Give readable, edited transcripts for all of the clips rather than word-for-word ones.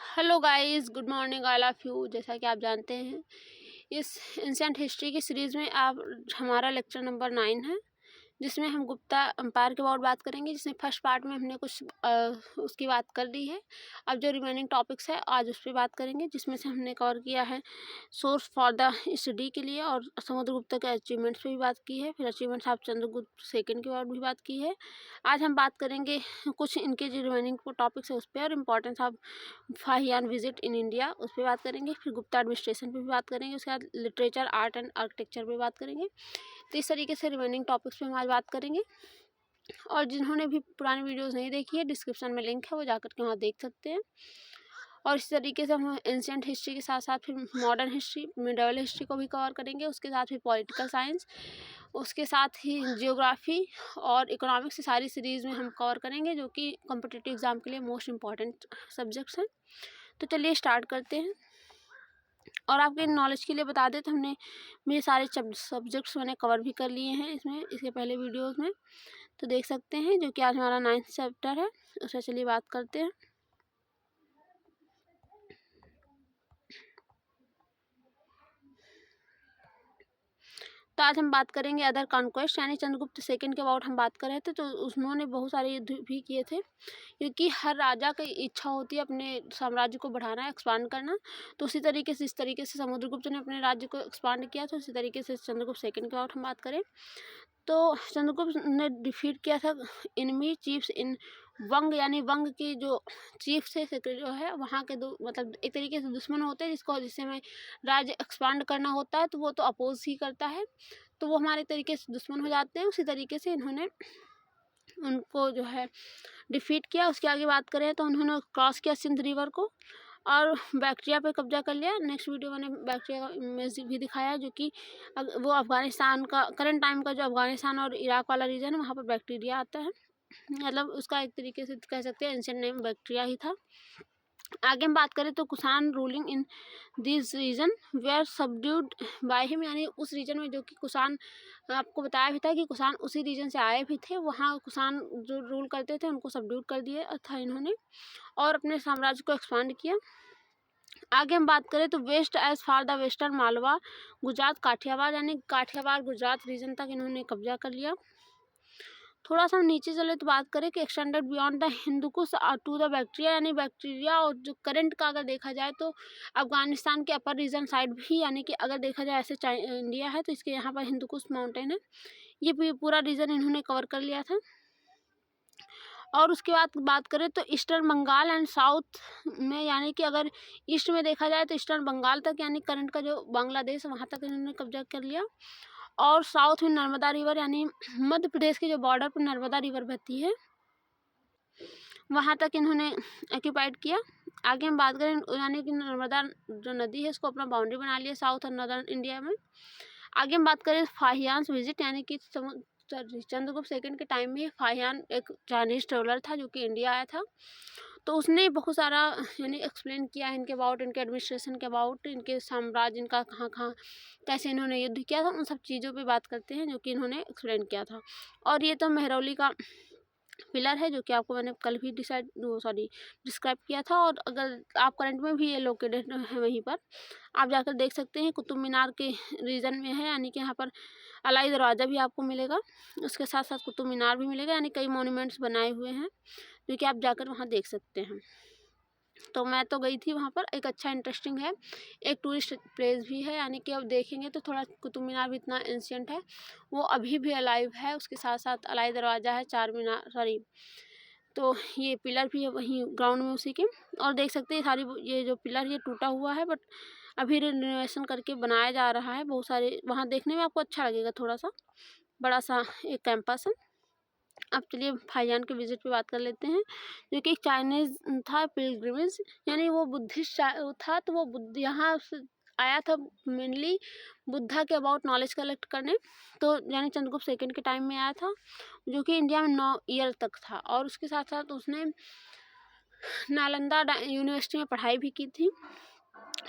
Hello guys, good morning all of you. जैसा कि आप जानते हैं, इस एंशिएंट हिस्ट्री की सीरीज़ में आप हमारा लेक्चर नंबर 9 है, जिसमें हम गुप्ता एम्पायर के अबाउट बात करेंगे। जिसमें फर्स्ट पार्ट में हमने कुछ उसकी बात कर ली है। अब जो रिमेनिंग टॉपिक्स है आज उस पर बात करेंगे, जिसमें से हमने कवर किया है सोर्स फॉर द स्टडी के लिए, और समुद्रगुप्त के अचीवमेंट्स पे भी बात की है। फिर अचीवमेंट्स ऑफ चंद्रगुप्त सेकंड के अबाउट भी बात की है। आज हम बात करेंगे कुछ इनके जो रिमेनिंग टॉपिक्स है उस पर, और importance of Fahien visit in India उस पर बात करेंगे। फिर गुप्ता एडमिनिस्ट्रेशन पे भी बात करेंगे। उसके बाद लिटरेचर, आर्ट एंड आर्किटेक्चर पे बात करेंगे। तो इस तरीके से रिमेनिंग टॉपिक्स पे हम आज बात करेंगे। और जिन्होंने भी पुरानी वीडियोस नहीं देखी है, डिस्क्रिप्शन में लिंक है, वो जाकर के वहाँ देख सकते हैं। और इस तरीके से हम एंशिएंट हिस्ट्री के साथ साथ फिर मॉडर्न हिस्ट्री, मिडिवल हिस्ट्री को भी कवर करेंगे। उसके साथ फिर पॉलिटिकल साइंस, उसके साथ ही जियोग्राफी और इकोनॉमिक्स की सारी सीरीज़ में हम कवर करेंगे, जो कि कॉम्पिटिटिव एग्जाम के लिए मोस्ट इम्पॉर्टेंट सब्जेक्ट्स हैं। तो चलिए स्टार्ट करते हैं। और आपके नॉलेज के लिए बता दें तो हमने मेरे सारे सब्जेक्ट्स मैंने कवर भी कर लिए हैं इसमें, इसके पहले वीडियोस में, तो देख सकते हैं। जो कि आज हमारा 9th चैप्टर है, उससे चलिए बात करते हैं। तो आज हम बात करेंगे अदर कॉन्क्वेस्ट, यानी चंद्रगुप्त सेकंड के अबाउट हम बात कर रहे थे। तो उन्होंने बहुत सारे युद्ध भी किए थे, क्योंकि हर राजा की इच्छा होती है अपने साम्राज्य को बढ़ाना, एक्सपांड करना। तो उसी तरीके से, इस तरीके से समुद्रगुप्त ने अपने राज्य को एक्सपांड किया। तो उसी तरीके से चंद्रगुप्त सेकंड के अबाउट हम बात करें तो चंद्रगुप्त ने डिफीट किया था इनमी चीफ्स इन वंग, यानी वंग की जो चीफ थे जो है वहाँ के दो, मतलब एक तरीके से दुश्मन होते हैं, जिससे हमें राज्य एक्सपांड करना होता है तो वो तो अपोज ही करता है, तो वो हमारे तरीके से दुश्मन हो जाते हैं। उसी तरीके से इन्होंने उनको जो है डिफीट किया। उसके आगे बात करें तो उन्होंने क्रॉस किया सिंध रिवर को और बैक्ट्रिया पे कब्जा कर लिया। नेक्स्ट वीडियो मैंने बैक्ट्रिया का इमेज भी दिखाया, जो कि वो अफगानिस्तान का करंट टाइम का जो अफगानिस्तान और इराक वाला रीजन है, वहाँ पर बैक्टीरिया आता है। मतलब उसका एक तरीके से कह सकते हैं एंशिएंट नेम बैक्टीरिया ही था। आगे हम बात करें तो Kushan ruling in this region were subdued by him, यानी उस रीजन में, जो कि कुषाण, आपको बताया भी था कि कुषाण उसी रीजन से आए भी थे। वहाँ कुषाण जो रूल करते थे उनको सबड्यूड कर दिया था इन्होंने, और अपने साम्राज्य को एक्सपांड किया। आगे हम बात करें तो west as far the western Malwa Gujarat Kathiawar, यानी काठियावाड़ गुजरात रीजन तक इन्होंने कब्जा कर लिया। थोड़ा सा हम नीचे चले तो बात करें कि extended beyond the Hindukush to the Bactria, यानी बैक्टीरिया और जो करंट का अगर देखा जाए तो अफगानिस्तान के अपर रीजन साइड भी, यानी कि अगर देखा जाए ऐसे इंडिया है तो इसके यहाँ पर हिंदुकुश माउंटेन है, ये पूरा रीजन इन्होंने कवर कर लिया था। और उसके बाद बात करें तो ईस्टर्न बंगाल एंड साउथ में, यानी कि अगर ईस्ट में देखा जाए तो ईस्टर्न बंगाल तक, यानी करंट का जो बांग्लादेश है वहाँ तक इन्होंने कब्जा कर लिया। और साउथ में नर्मदा रिवर, यानी मध्य प्रदेश के जो बॉर्डर पर नर्मदा रिवर बहती है वहाँ तक इन्होंने ऑक्यूपाइड किया। आगे हम बात करें, यानी कि नर्मदा जो नदी है इसको अपना बाउंड्री बना लिया साउथ और नॉर्दर्न इंडिया में। आगे हम बात करें फाहियान्स विजिट, यानी कि चंद्रगुप्त सेकंड के टाइम में फाहियान एक चाइनीज ट्रेवलर था जो कि इंडिया आया था। तो उसने बहुत सारा यानी एक्सप्लेन किया इनके अबाउट, इनके एडमिनिस्ट्रेशन के अबाउट, इनके साम्राज्य, इनका कहाँ कहाँ कैसे इन्होंने युद्ध किया था, उन सब चीज़ों पे बात करते हैं जो कि इन्होंने एक्सप्लेन किया था। और ये तो मेहरौली का पिलर है, जो कि आपको मैंने कल भी डिस्क्राइब किया था। और अगर आप करंट में भी ये लोकेटेड है, वहीं पर आप जाकर देख सकते हैं। कुतुब मीनार के रीजन में है, यानी कि यहाँ पर अलाई दरवाज़ा भी आपको मिलेगा, उसके साथ साथ कुतुब मीनार भी मिलेगा, यानी कई मॉन्यूमेंट्स बनाए हुए हैं जो कि आप जाकर वहाँ देख सकते हैं। तो मैं तो गई थी वहाँ पर, एक अच्छा इंटरेस्टिंग है, एक टूरिस्ट प्लेस भी है, यानी कि अब देखेंगे तो थोड़ा कुतुब मीनार भी इतना एंशिएंट है, वो अभी भी अलाइव है। उसके साथ साथ अलाई दरवाज़ा है, चार मीनार, सॉरी, तो ये पिलर भी है वहीं ग्राउंड में उसी के। और देख सकते हैं सारी ये जो पिलर ये टूटा हुआ है, बट अभी रिनोवेशन करके बनाया जा रहा है। बहुत सारे वहाँ देखने में आपको अच्छा लगेगा, थोड़ा सा बड़ा सा एक कैंपस है। अब चलिए फाहियान के विजिट पे बात कर लेते हैं, जो कि एक चाइनीज था पिलग्रिमेज, यानी वो बुद्धिस्ट था। तो वो बुद्ध यहाँ से आया था मेनली बुद्धा के अबाउट नॉलेज कलेक्ट करने। तो यानी चंद्रगुप्त सेकंड के टाइम में आया था, जो कि इंडिया में 9 ईयर तक था। और उसके साथ साथ उसने नालंदा यूनिवर्सिटी में पढ़ाई भी की थी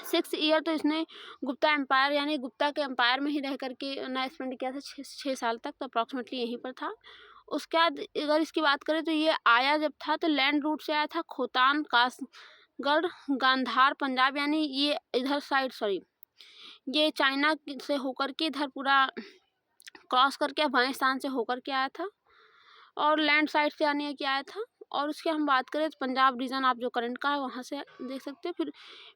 6 ईयर। तो इसने गुप्ता एम्पायर, यानी गुप्ता के एम्पायर में ही रह करके ना स्पेंड किया था 6 साल तक, तो अप्रॉक्सीमेटली यहीं पर था। उसके बाद अगर इसकी बात करें तो ये आया जब था तो लैंड रूट से आया था, खोतान कास गढ़ गांधार पंजाब, यानी ये इधर साइड, सॉरी, ये चाइना से होकर के इधर पूरा क्रॉस करके अफगानिस्तान से होकर के आया था और लैंड साइड से यानी कि आया था। और उसकी हम बात करें तो पंजाब रीजन आप जो करंट का है वहाँ से देख सकते हैं। फिर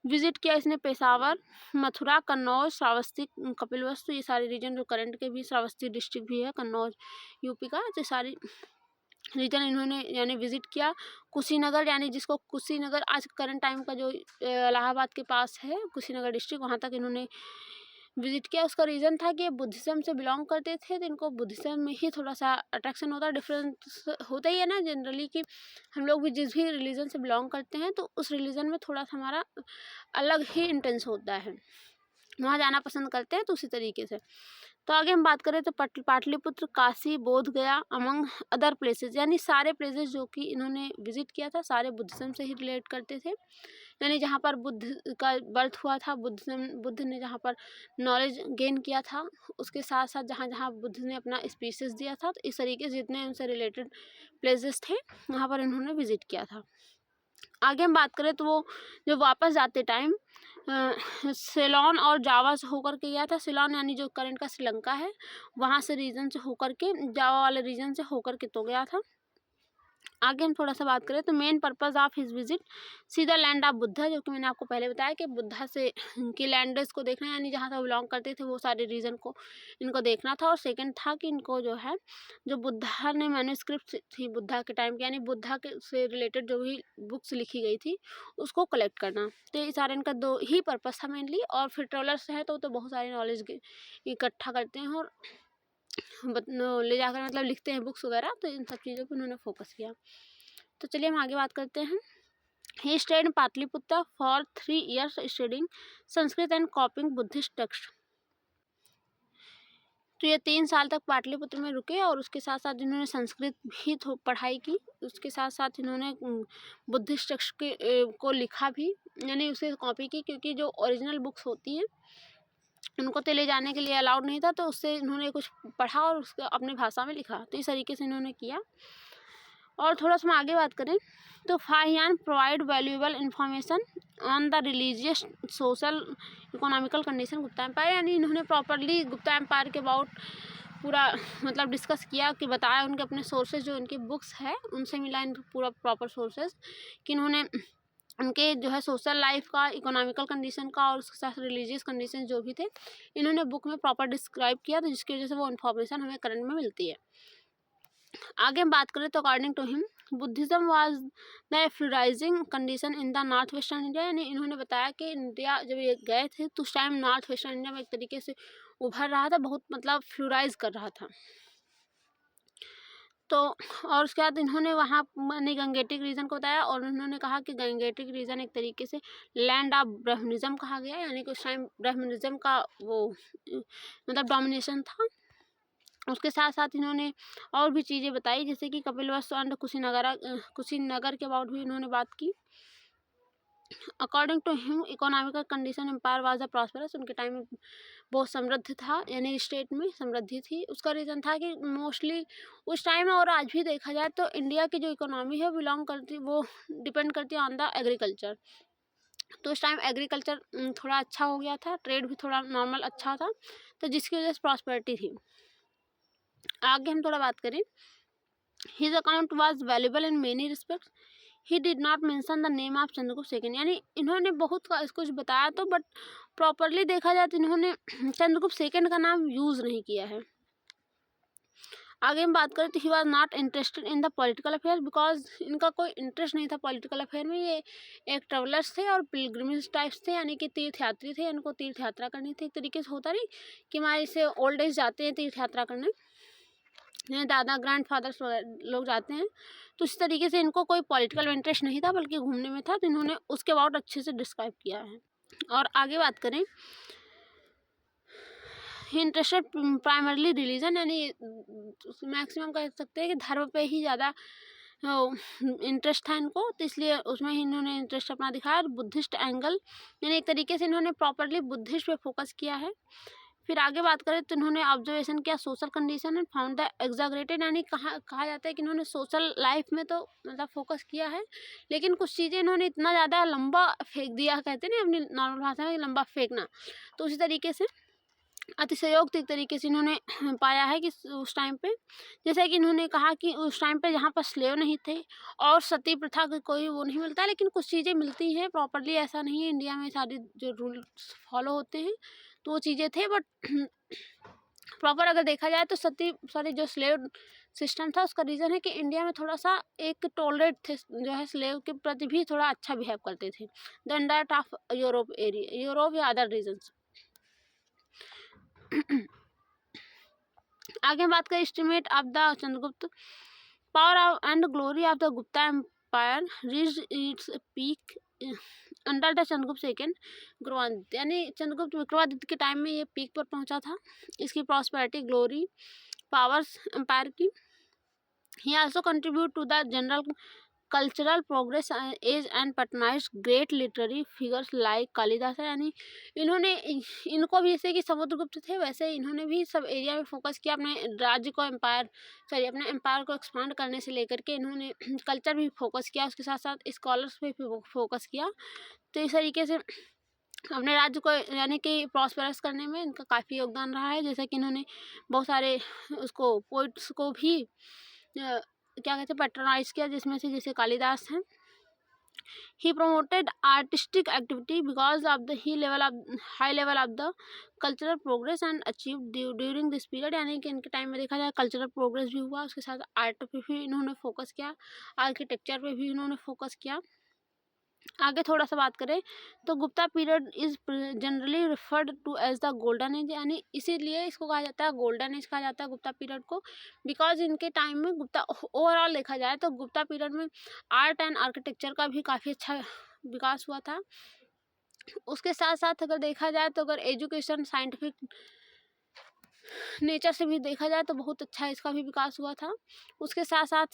विजिट किया इसने पेशावर, मथुरा, कन्नौज, श्रावस्ती, कपिलवस्तु, ये सारे रीजन जो करंट के भी, श्रावस्ती डिस्ट्रिक्ट भी है कन्नौज यूपी का, तो सारी रीजन इन्होंने यानी विजिट किया। कुशीनगर, यानी जिसको कुशीनगर आज करंट टाइम का जो इलाहाबाद के पास है कुशीनगर डिस्ट्रिक्ट, वहाँ तक इन्होंने विजिट किया। उसका रीज़न था कि ये बुद्धिज़्म से बिलोंग करते थे, तो इनको बुद्धिज़्म में ही थोड़ा सा अट्रैक्शन होता है, डिफरेंस होता ही है ना जनरली, कि हम लोग भी जिस भी रिलीजन से बिलोंग करते हैं तो उस रिलीजन में थोड़ा सा हमारा अलग ही इंटेंस होता है, वहाँ जाना पसंद करते हैं, तो उसी तरीके से। तो आगे हम बात करें तो पाटलिपुत्र, काशी, बोध गया, अमंग अदर प्लेसेस, यानी सारे प्लेसेस जो कि इन्होंने विजिट किया था सारे बुद्धिज़्म से ही रिलेट करते थे। यानी जहाँ पर बुद्ध का बर्थ हुआ था, बुद्ध ने जहाँ पर नॉलेज गेन किया था, उसके साथ साथ जहाँ जहाँ बुद्ध ने अपना स्पीचेस दिया था, तो इस तरीके से जितने उनसे रिलेटेड प्लेसेस थे वहाँ पर इन्होंने विजिट किया था। आगे हम बात करें तो वो जो वापस जाते टाइम सिलोन और जावा से होकर के गया था। सिलोन यानी जो करंट का श्रीलंका है, वहाँ से रीजन से होकर के, जावा वाले रीजन से होकर के तो गया था। आगे हम थोड़ा सा बात करें तो main purpose of his visit see the land of Buddha, जो कि मैंने आपको पहले बताया कि बुद्धा से के लैंडर्स को देखना, यानी जहाँ से बिलोंग करते थे वो सारे रीजन को इनको देखना था। और सेकंड था कि इनको जो है, जो बुद्धा ने मैन्युस्क्रिप्ट थी बुद्धा के टाइम की, यानी बुद्धा के से रिलेटेड जो भी बुक्स लिखी गई थी उसको कलेक्ट करना। तो ये सारे इनका दो ही पर्पज़ था मेनली। और फिर ट्रेवलर्स है तो बहुत सारी नॉलेज इकट्ठा करते हैं और ले जाकर मतलब लिखते हैं बुक्स वगैरह, तो इन सब चीज़ों पर उन्होंने फोकस किया। तो चलिए हम आगे बात करते हैं। He stayed Pataliputra for 3 years studying Sanskrit and कॉपिंग Buddhist text. तो ये 3 साल तक पाटलिपुत्र में रुके और उसके साथ साथ इन्होंने संस्कृत भी पढ़ाई की, उसके साथ साथ इन्होंने बुद्धिस्ट टेक्स्ट को लिखा भी, यानी उसे कॉपी की, क्योंकि जो ओरिजिनल बुक्स होती हैं उनको तो ले जाने के लिए अलाउड नहीं था, तो उससे इन्होंने कुछ पढ़ा और उसको अपनी भाषा में लिखा। तो इस तरीके से इन्होंने किया। और थोड़ा सा हम आगे बात करें तो Fahien provide valuable information on the religious, social, economical condition Gupta empire, यानी इन्होंने प्रॉपरली गुप्ता एम्पायर के अबाउट पूरा मतलब डिस्कस किया, कि बताया उनके अपने सोर्सेज जो उनकी बुक्स है उनसे मिला इनको पूरा प्रॉपर सोर्सेज, कि इन्होंने उनके जो है सोशल लाइफ का, इकोनॉमिकल कंडीशन का और उसके साथ रिलीजियस कंडीशन जो भी थे इन्होंने बुक में प्रॉपर डिस्क्राइब किया, तो जिसकी वजह से वो इन्फॉर्मेशन हमें करंट में मिलती है। आगे हम बात करें तो according to him Buddhism was the flourishing condition in the north western India, यानी इन्होंने बताया कि इंडिया जब ये गए थे तो उस टाइम नॉर्थ वेस्टर्न इंडिया में एक तरीके से उभर रहा था, बहुत मतलब फ्लोराइज कर रहा था। तो और उसके बाद इन्होंने वहाँ ने गंगेटिक रीजन को बताया और उन्होंने कहा कि गंगेटिक रीजन एक तरीके से लैंड ऑफ ब्राह्मणिज्म कहा गया, यानी कि उस टाइम ब्राह्मणिज्म का वो मतलब डोमिनेशन था। उसके साथ साथ इन्होंने और भी चीज़ें बताई, जैसे कि कपिलवस्तु एंड कुशीनगर के अबाउट भी इन्होंने बात की। According to him economical condition empire was a prosperous, उनके टाइम में बहुत समृद्ध था, यानी स्टेट में समृद्धि थी। उसका रीज़न था कि मोस्टली उस टाइम और आज भी देखा जाए तो इंडिया की जो इकोनॉमी है बिलोंग करती, वो डिपेंड करती है ऑन द एग्रीकल्चर। तो उस टाइम एग्रीकल्चर थोड़ा अच्छा हो गया था, ट्रेड भी थोड़ा नॉर्मल अच्छा था, तो जिसकी वजह से प्रॉस्पेरिटी थी। आगे हम थोड़ा बात करें, his account was valuable in many respects, he did not mention the name of Chandragupta second, यानी इन्होंने बहुत कुछ बताया तो बट प्रॉपरली देखा जाए तो इन्होंने चंद्रगुप्त सेकंड का नाम यूज़ नहीं किया है। आगे हम बात करें तो he was not interested in the political affair, because इनका कोई इंटरेस्ट नहीं था पॉलिटिकल अफेयर में। ये एक ट्रेवलर्स थे और पिलग्रिमेज टाइप्स थे, यानी कि तीर्थयात्री थे, इनको तीर्थ यात्रा करनी थी। एक तरीके से होता नहीं कि हमारे से ओल्ड एज जाते हैं तीर्थ यात्रा करने, दादा ग्रैंड फादर्स लोग जाते हैं, तो इस तरीके से इनको कोई पॉलिटिकल इंटरेस्ट नहीं था बल्कि घूमने में था, तो इन्होंने उसके अबाउट अच्छे से डिस्क्राइब किया है। और आगे बात करें, इंटरेस्टेड प्राइमरली रिलीजन, यानी मैक्सिमम कह सकते हैं कि धर्म पे ही ज़्यादा इंटरेस्ट था इनको, तो इसलिए उसमें ही इन्होंने इंटरेस्ट अपना दिखाया। और बुद्धिस्ट एंगल, यानी एक तरीके से इन्होंने प्रॉपरली बुद्धिस्ट पे फोकस किया है। फिर आगे बात करें तो इन्होंने ऑब्जर्वेशन किया social condition and found the exaggerated, यानी कहा जाता है कि इन्होंने सोशल लाइफ में तो मतलब फोकस किया है, लेकिन कुछ चीज़ें इन्होंने इतना ज़्यादा लंबा फेंक दिया, कहते हैं ना अपनी नॉर्मल भाषा में लंबा फेंकना, तो उसी तरीके से अतिशयोक्ति तरीके से इन्होंने पाया है कि उस टाइम पे, जैसे कि इन्होंने कहा कि उस टाइम पे जहाँ पर स्लेव नहीं थे और सती प्रथा का कोई वो नहीं मिलता, लेकिन कुछ चीज़ें मिलती हैं प्रॉपरली, ऐसा नहीं है इंडिया में सारे जो रूल्स फॉलो होते हैं तो वो चीज़ें थे, बट प्रॉपर अगर देखा जाए तो सॉरी जो स्लेव सिस्टम था उसका रीज़न है कि इंडिया में थोड़ा सा एक टॉलरेट थे, जो है स्लेव के प्रति भी थोड़ा अच्छा बिहेव करते थे देन दैट ऑफ यूरोप या अदर रीजन्स। आगे हम बात करें estimate of the Chandragupta. Power and glory of the Gupta empire reach its peak under the Chandragupta second Vikramaditya, यानी चंद्रगुप्त विक्रमादित्य के टाइम में ये पीक पर पहुंचा था, इसकी प्रॉस्पेरिटी, ग्लोरी, पावर्स एम्पायर की। He also contribute to the general cultural progress as and patronize great literary figures like Kalidasa, यानी इन्होंने इनको भी जैसे कि समुद्रगुप्त थे वैसे इन्होंने भी सब एरिया में फोकस किया, अपने राज्य को अपने एम्पायर को एक्सपांड करने से लेकर के इन्होंने कल्चर भी फोकस किया, उसके साथ साथ स्कॉलर्स पे भी फोकस किया, तो इस तरीके से अपने राज्य को यानी कि प्रॉस्पेरस करने में इनका काफ़ी योगदान रहा है। जैसे कि इन्होंने बहुत सारे उसको पोइट्स को भी क्या कहते हैं पैट्रनाइज किया, जिसमें से जैसे कालिदास हैं। He promoted artistic activity because of the high level of the cultural progress and achieve during this period, यानी कि इनके टाइम में देखा जाए कल्चरल प्रोग्रेस भी हुआ, उसके साथ आर्ट पे भी इन्होंने फोकस किया, आर्किटेक्चर पे भी इन्होंने फोकस किया। आगे थोड़ा सा बात करें तो Gupta period is generally referred to as the golden age, यानी इसीलिए इसको कहा जाता है गोल्डन एज कहा जाता है गुप्ता पीरियड को, बिकॉज इनके टाइम में गुप्ता ओवरऑल देखा जाए तो गुप्ता पीरियड में आर्ट एंड आर्किटेक्चर का भी काफ़ी अच्छा विकास हुआ था। उसके साथ साथ अगर देखा जाए तो अगर एजुकेशन साइंटिफिक नेचर से भी देखा जाए तो बहुत अच्छा इसका भी विकास हुआ था। उसके साथ साथ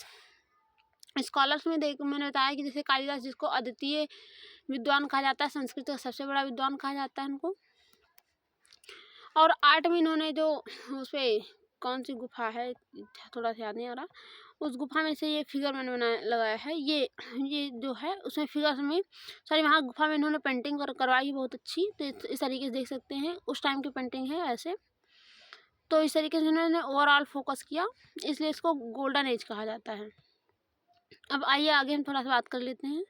स्कॉलर्स में मैंने बताया कि जैसे कालिदास जिसको अद्वितीय विद्वान कहा जाता है, संस्कृत का सबसे बड़ा विद्वान कहा जाता है इनको। और आर्ट में इन्होंने जो उस पर कौन सी गुफा है थोड़ा सा याद नहीं आ रहा, उस गुफा में से ये फिगर मैंने लगाया है, ये जो है उसमें फिगर्स में वहाँ गुफा में इन्होंने पेंटिंग करवाई बहुत अच्छी, तो इस तरीके से देख सकते हैं उस टाइम की पेंटिंग है ऐसे, तो इस तरीके से इन्होंने ओवरऑल फोकस किया, इसलिए इसको गोल्डन एज कहा जाता है। अब आइए आगे हम थोड़ा सा बात कर लेते हैं।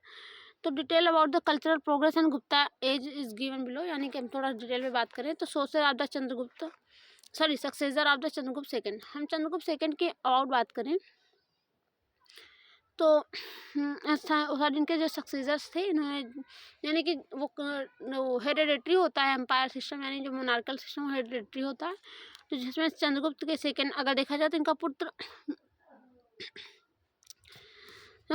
तो detail about the cultural progress and Gupta age is given below, यानी कि हम थोड़ा डिटेल में बात करें तो successor of the Chandragupta second. हम चंद्रगुप्त सेकंड के अबाउट बात करें तो सर इनके जो सक्सेसर्स थे इन्होंने, यानी कि वो हेरिडेटरी होता है एम्पायर सिस्टम, यानी जो मोनार्कल सिस्टम हेरिडेटरी होता है, तो जिसमें चंद्रगुप्त के सेकंड अगर देखा जाए तो इनका पुत्र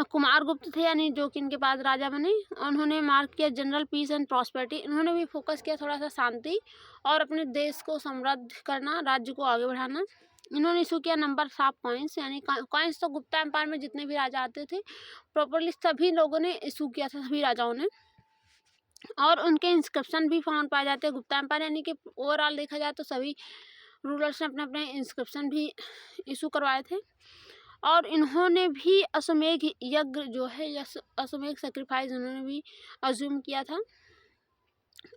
कुमार गुप्त थे, यानी जो कि इनके बाद राजा बने। उन्होंने मार्क किया जनरल पीस एंड प्रॉस्पेरिटी, इन्होंने भी फोकस किया थोड़ा सा शांति और अपने देश को समृद्ध करना, राज्य को आगे बढ़ाना। इन्होंने इशू किया नंबर ऑफ कॉइन्स, यानी कॉइन्स तो गुप्ता एम्पायर में जितने भी राजा आते थे प्रॉपरली सभी लोगों ने इशू किया था, सभी राजाओं ने, और उनके इंस्क्रिप्शन भी फाउंड पाए जाते हैं गुप्ता एम्पायर, यानी कि ओवरऑल देखा जाए तो सभी रूलर्स ने अपने अपने इंस्क्रिप्शन भी इशू करवाए थे। और इन्होंने भी अश्वमेध यज्ञ जो है अश्वमेध सेक्रीफाइस इन्होंने भी अज्यूम किया था।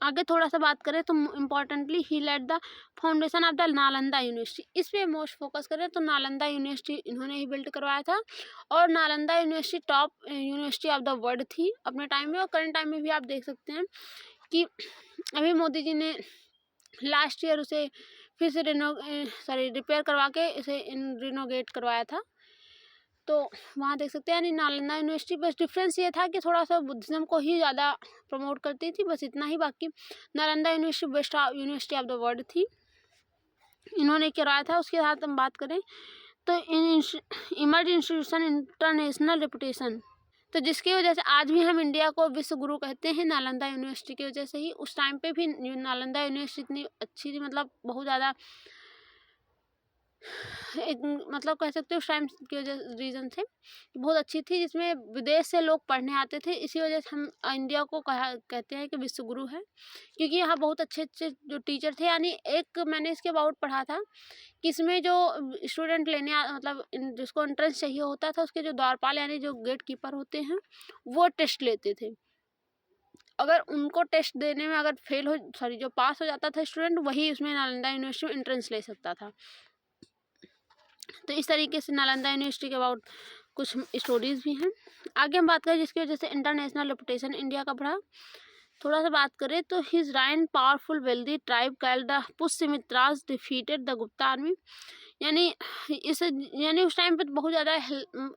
आगे थोड़ा सा बात करें तो importantly he laid the foundation of the Nalanda university, इस पे मोस्ट फोकस करें तो नालंदा यूनिवर्सिटी इन्होंने ही बिल्ड करवाया था, और Nalanda university top university of the world थी अपने टाइम में, और करंट टाइम में भी आप देख सकते हैं कि अभी मोदी जी ने लास्ट ईयर उसे फिर से रिपेयर करवा के इसे रिनोवेट करवाया था, तो वहाँ देख सकते हैं। यानी नालंदा यूनिवर्सिटी, बस डिफरेंस ये था कि थोड़ा सा बुद्धिज्म को ही ज़्यादा प्रमोट करती थी, बस इतना ही, बाकी Nalanda university best university of the world थी, इन्होंने करवाया था। उसके साथ हम बात करें तो इमर्ज इंस्टीट्यूशन इंटरनेशनल रेपुटेशन, तो जिसकी वजह से आज भी हम इंडिया को विश्व गुरु कहते हैं, नालंदा यूनिवर्सिटी की वजह से ही। उस टाइम पे भी नालंदा यूनिवर्सिटी इतनी अच्छी थी, मतलब बहुत ज़्यादा एक मतलब कह सकते हो उस टाइम की वजह रीज़न से बहुत अच्छी थी, जिसमें विदेश से लोग पढ़ने आते थे। इसी वजह से हम इंडिया को कहते हैं कि विश्व गुरु है, क्योंकि यहाँ बहुत अच्छे-अच्छे जो टीचर थे। यानी एक मैंने इसके अबाउट पढ़ा था कि इसमें जो स्टूडेंट लेने मतलब जिसको एंट्रेंस चाहिए होता था, उसके जो द्वारपाल यानी जो गेट कीपर होते हैं, वो टेस्ट लेते थे। अगर उनको टेस्ट देने में अगर जो पास हो जाता था स्टूडेंट, वही उसमें नालंदा यूनिवर्सिटी में एंट्रेंस ले सकता था। तो इस तरीके से नालंदा यूनिवर्सिटी के अबाउट कुछ स्टोरीज भी हैं। आगे हम बात करें जिसकी वजह से इंटरनेशनल रेपुटेशन इंडिया का बढ़ा। थोड़ा सा बात करें तो his reign powerful wealthy tribe called the Pushyamitras defeated the Gupta army. यानी उस टाइम पे बहुत ज़्यादा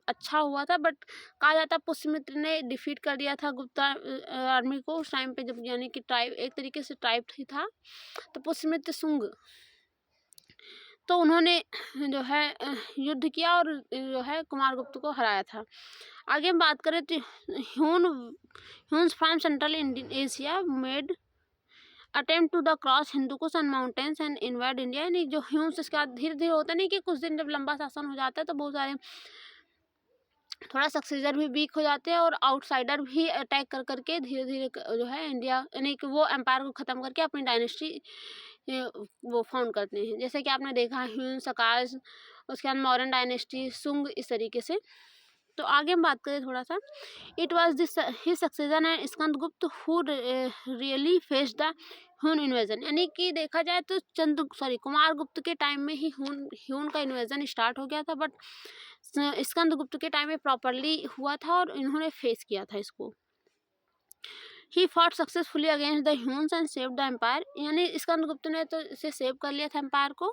अच्छा हुआ था, बट कहा जाता है पुष्यमित्र ने डिफीट कर दिया था गुप्ता आर्मी को उस टाइम पे, जब यानी कि ट्राइब एक तरीके से ट्राइब ही था। तो पुष्यमित्र शुंग, तो उन्होंने जो है युद्ध किया और जो है कुमारगुप्त को हराया था। आगे हम बात करें तो Huns from central Indian Asia made attempt to the cross Hindukush and mountains and invade India. यानी जो ह्यून्स इसके बाद धीरे धीरे होता नहीं कि कुछ दिन जब लंबा शासन हो जाता है तो बहुत सारे थोड़ा सक्सेसर भी वीक हो जाते हैं और आउटसाइडर भी अटैक कर करके धीरे धीरे जो है इंडिया यानी कि वो एम्पायर को ख़त्म करके अपनी डायनेस्टी वो फाउंड करते हैं। जैसे कि आपने देखा ह्यून सकाज, उसके बाद मौर्यन डायनेस्टी, सुंग, इस तरीके से। तो आगे हम बात करें थोड़ा सा, it was this his successor and Skandagupta who really face the Hyun invasion. यानी कि देखा जाए तो कुमारगुप्त के टाइम में ही ह्यून का इन्वेजन स्टार्ट हो गया था, बट स्कंदगुप्त के टाइम में प्रॉपरली हुआ था और इन्होंने फेस किया था इसको। He fought successfully against the Huns and save the empire. यानी स्कंदगुप्त ने तो इसे सेव कर लिया था एम्पायर को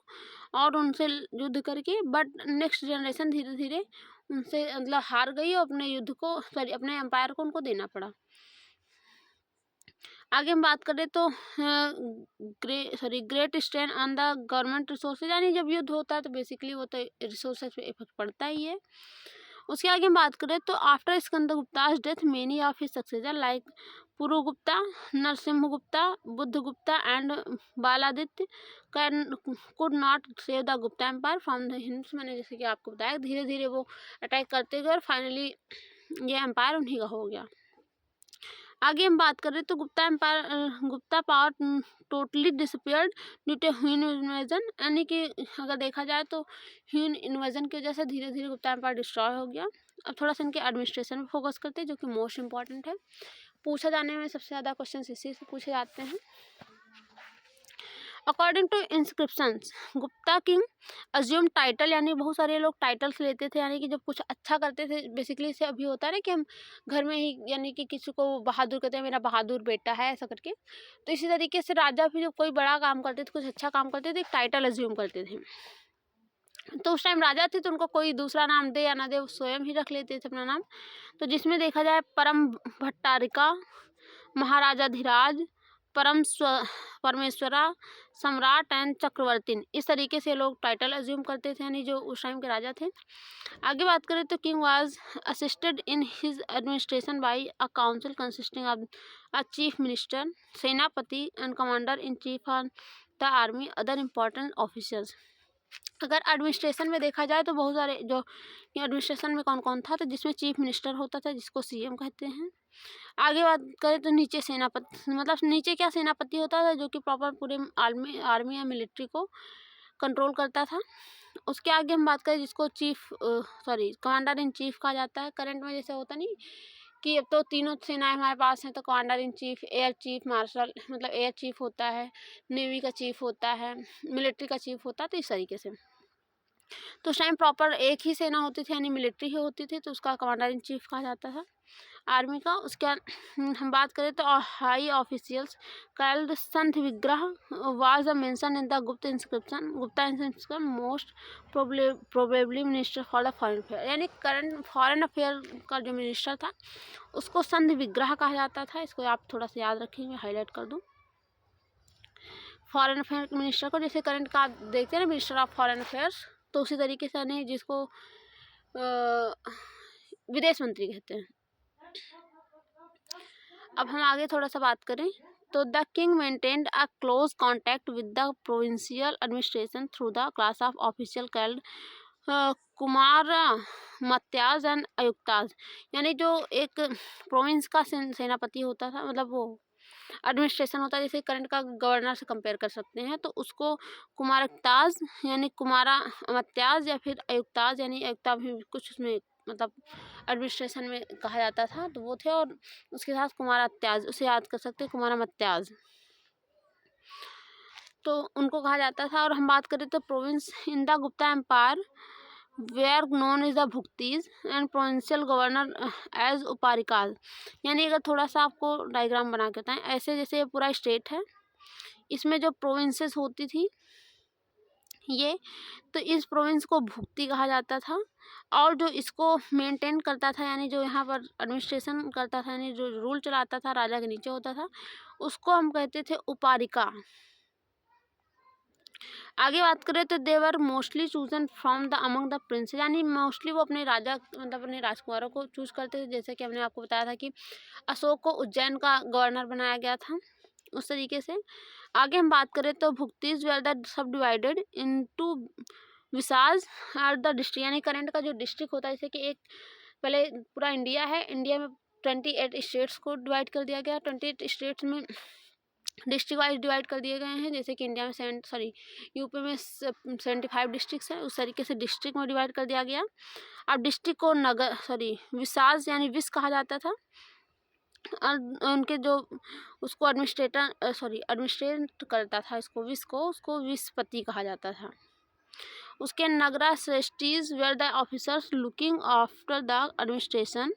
और उनसे युद्ध करके, बट नेक्स्ट जनरेशन धीरे धीरे उनसे मतलब हार गई और अपने एम्पायर को उनको देना पड़ा। आगे हम बात करें तो great strain on the government resources. यानी जब युद्ध होता है तो बेसिकली वो तो रिसोर्सेज पे इफेक्ट पड़ता ही है। उसके आगे हम बात करें तो after Skandagupta's death many of his successor like Purugupta, Narasimhagupta, Budhagupta and Baladitya could not save the Gupta empire from the Huns. मैंने जैसे कि आपको बताया धीरे धीरे वो अटैक करते गए और फाइनली ये एम्पायर उन्हीं का हो गया। आगे हम बात करें तो Gupta power totally disappeared due to Hun invasion. यानी कि अगर देखा जाए तो ह्यून इन्वेजन की वजह से धीरे धीरे गुप्ता एम्पायर डिस्ट्रॉय हो गया। अब थोड़ा सा इनके एडमिनिस्ट्रेशन पे फोकस करते हैं, जो कि मोस्ट इंपॉर्टेंट है। पूछा जाने में सबसे ज़्यादा क्वेश्चन इसी से पूछे जाते हैं। According to inscriptions Gupta king assume title. यानी बहुत सारे लोग टाइटल्स लेते थे, यानी कि जब कुछ अच्छा करते थे, बेसिकली इसे अभी होता है ना कि हम घर में ही यानी कि किसी को बहादुर कहते हैं, मेरा बहादुर बेटा है ऐसा करके। तो इसी तरीके से राजा भी जब कोई बड़ा काम करते थे, कुछ अच्छा काम करते थे, एक टाइटल अज्यूम करते थे। तो उस टाइम राजा थे तो उनको कोई दूसरा नाम दे या ना दे, वो स्वयं ही रख लेते थे अपना नाम। तो जिसमें देखा जाए परम भट्टारिका, महाराजाधिराज, परमेश्वरा, सम्राट एंड चक्रवर्ती, इस तरीके से लोग टाइटल अज्यूम करते थे, यानी जो उस टाइम के राजा थे। आगे बात करें तो king was assisted in his administration by a council consisting of a chief minister, senapati and commander in chief of the army, other important officers. अगर एडमिनिस्ट्रेशन में देखा जाए तो बहुत सारे जो एडमिनिस्ट्रेशन में कौन कौन था, तो जिसमें चीफ मिनिस्टर होता था जिसको सीएम कहते हैं। आगे बात करें तो नीचे सेनापति, मतलब नीचे क्या सेनापति होता था जो कि प्रॉपर पूरे आर्मी या मिलिट्री को कंट्रोल करता था। उसके आगे हम बात करें जिसको कमांडर इन चीफ कहा जाता है। करंट में जैसे होता नहीं कि अब तो तीनों सेनाएं हमारे पास हैं, तो commander in chief, air chief marshal, मतलब एयर चीफ होता है, नेवी का चीफ होता है, मिलिट्री का चीफ होता है। तो इस तरीके से तो उस टाइम प्रॉपर एक ही सेना होती थी, यानी मिलिट्री ही होती थी, तो उसका कमांडर इन चीफ कहा जाता था आर्मी का। उसके बाद हम बात करें तो हाई ऑफिशियल्स कॉल्ड संत विग्रह was a mention in the Gupta inscription most probably minister for the foreign affair. यानी करंट फॉरेन अफेयर का जो मिनिस्टर था उसको संत विग्रह कहा जाता था। इसको आप थोड़ा सा याद रखेंगे, हाईलाइट कर दूँ फॉरेन अफेयर मिनिस्टर को। जैसे करंट का आप देखते हैं ना मिनिस्टर ऑफ फॉरेन अफेयर्स, तो उसी तरीके से यानी जिसको विदेश मंत्री कहते हैं। अब हम आगे थोड़ा सा बात करें तो the king maintained a close contact with the provincial administration through the class of official called Kumaramatyas and Ayuktas, यानी जो एक प्रोविंस का सेनापति होता था, मतलब वो एडमिनिस्ट्रेशन होता है, जैसे करंट का गवर्नर से कंपेयर कर सकते हैं, तो उसको कुमारकताज यानी कुमारा मत्याज या फिर अयुक्ताज यानी अयुक्ता भी कुछ उसमें मतलब एडमिनिस्ट्रेशन में कहा जाता था, तो वो थे। और उसके साथ कुमार अत्याज, उसे याद कर सकते हैं, कुमारा मत्याज, तो उनको कहा जाता था। और हम बात करें तो province in the Gupta empire were known as the bhuktis and provincial governor as uparikas, यानी अगर थोड़ा सा आपको डायग्राम बना के बताएं, ऐसे जैसे ये पूरा स्टेट है, इसमें जो प्रोविंसेस होती थी ये, तो इस प्रोविंस को भुक्ति कहा जाता था, और जो इसको मेंटेन करता था यानी जो यहाँ पर एडमिनिस्ट्रेशन करता था यानी जो रूल चलाता था, राजा के नीचे होता था, उसको हम कहते थे उपारिका। आगे बात करें तो they were mostly chosen from the among the prince, यानी मोस्टली वो अपने राजा मतलब अपने राजकुमारों को चूज करते थे, जैसे कि हमने आपको बताया था कि अशोक को उज्जैन का गवर्नर बनाया गया था, उस तरीके से। आगे हम बात करें तो bhuktis were the sub divided into vishayas or the district, यानी करंट का जो डिस्ट्रिक्ट होता है, जैसे कि एक पहले पूरा इंडिया है, इंडिया में 28 स्टेट्स को डिवाइड कर दिया गया, 28 स्टेट्स में डिस्ट्रिक्ट वाइज डिवाइड कर दिए गए हैं, जैसे कि इंडिया में यूपी में 75 डिस्ट्रिक्ट है, उस तरीके से डिस्ट्रिक्ट में डिवाइड कर दिया गया। अब डिस्ट्रिक्ट को विसाज यानी विस कहा जाता था, और उनके जो उसको एडमिनिस्ट्रेट करता था इसको विस को, उसको विसपति कहा जाता था। उसके nagara shreshthis were the officers looking after the administration,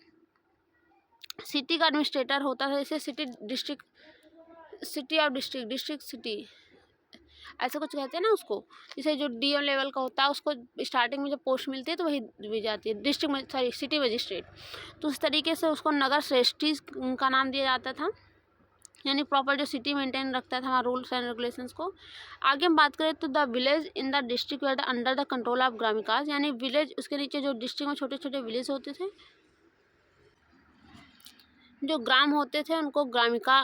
city का एडमिनिस्ट्रेटर होता था, जैसे सिटी डिस्ट्रिक्ट, सिटी और डिस्ट्रिक्ट सिटी ऐसा कुछ कहते हैं ना उसको, जैसे जो डीएम लेवल का होता है उसको स्टार्टिंग में जब पोस्ट मिलती है तो वही दी जाती है डिस्ट्रिक्ट सिटी मजिस्ट्रेट, तो उस तरीके से उसको नगर श्रेष्ठी का नाम दिया जाता था, यानी प्रॉपर जो सिटी मेंटेन रखता था हमारा रूल्स एंड रेगुलेशंस को। आगे हम बात करें तो the village in the district where the under the control of ग्रामिकाज, यानी विलेज उसके नीचे जो डिस्ट्रिक्ट में छोटे छोटे विलेज होते थे, जो ग्राम होते थे उनको ग्रामिका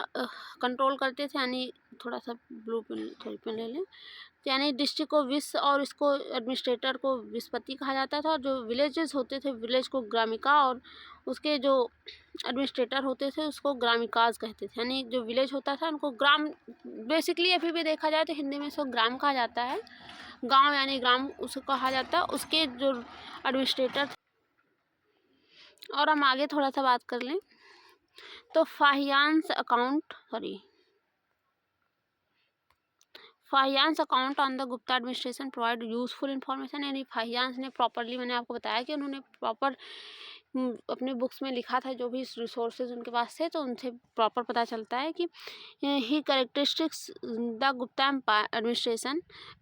कंट्रोल करते थे, यानी थोड़ा सा ब्लू पेन ले लें, यानी डिस्ट्रिक्ट को विस और इसको एडमिनिस्ट्रेटर को विसपति कहा जाता था, और जो विलेजेस होते थे विलेज को ग्रामिका और उसके जो एडमिनिस्ट्रेटर होते थे उसको ग्रामिकाज कहते थे, यानी जो विलेज होता था उनको ग्राम, बेसिकली अभी भी देखा जाए तो हिंदी में इसको ग्राम कहा जाता है, गांव यानी ग्राम उसको कहा जाता है, उसके जो एडमिनिस्ट्रेटर। और हम आगे थोड़ा सा बात कर लें तो Fahien's account on the Gupta administration provide useful information, यानी फाहियांस ने प्रॉपरली, मैंने आपको बताया कि उन्होंने प्रॉपर अपने बुक्स में लिखा था जो भी रिसोर्सेज उनके पास थे, तो उनसे प्रॉपर पता चलता है कि he characteristics the Gupta administration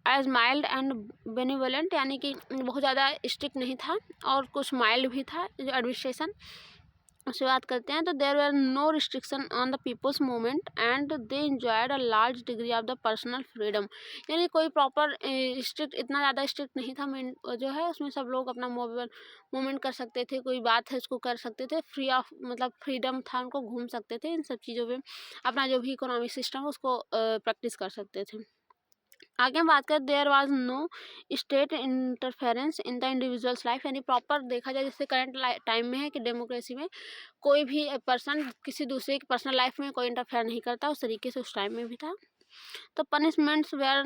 as mild and benevolent, यानी कि बहुत ज़्यादा स्ट्रिक्ट नहीं था और कुछ माइल्ड भी था जो एडमिनिस्ट्रेशन। उससे बात करते हैं तो there were no restriction on the people's movement and they enjoyed a large degree of the personal freedom, यानी कोई प्रॉपर स्ट्रिक्ट, इतना ज़्यादा स्ट्रिक्ट नहीं था जो है, उसमें सब लोग अपना मूवमेंट कर सकते थे, कोई बात है उसको कर सकते थे, फ्री ऑफ मतलब फ्रीडम था, उनको घूम सकते थे, इन सब चीज़ों पे अपना जो भी इकोनॉमिक सिस्टम है उसको प्रैक्टिस कर सकते थे। आगे हम बात करें there was no state interference in the individuals life, यानी प्रॉपर देखा जाए जैसे करंट टाइम में है कि डेमोक्रेसी में कोई भी पर्सन किसी दूसरे की पर्सनल लाइफ में कोई इंटरफेयर नहीं करता, उस तरीके से उस टाइम में भी था। तो पनिशमेंट्स वेयर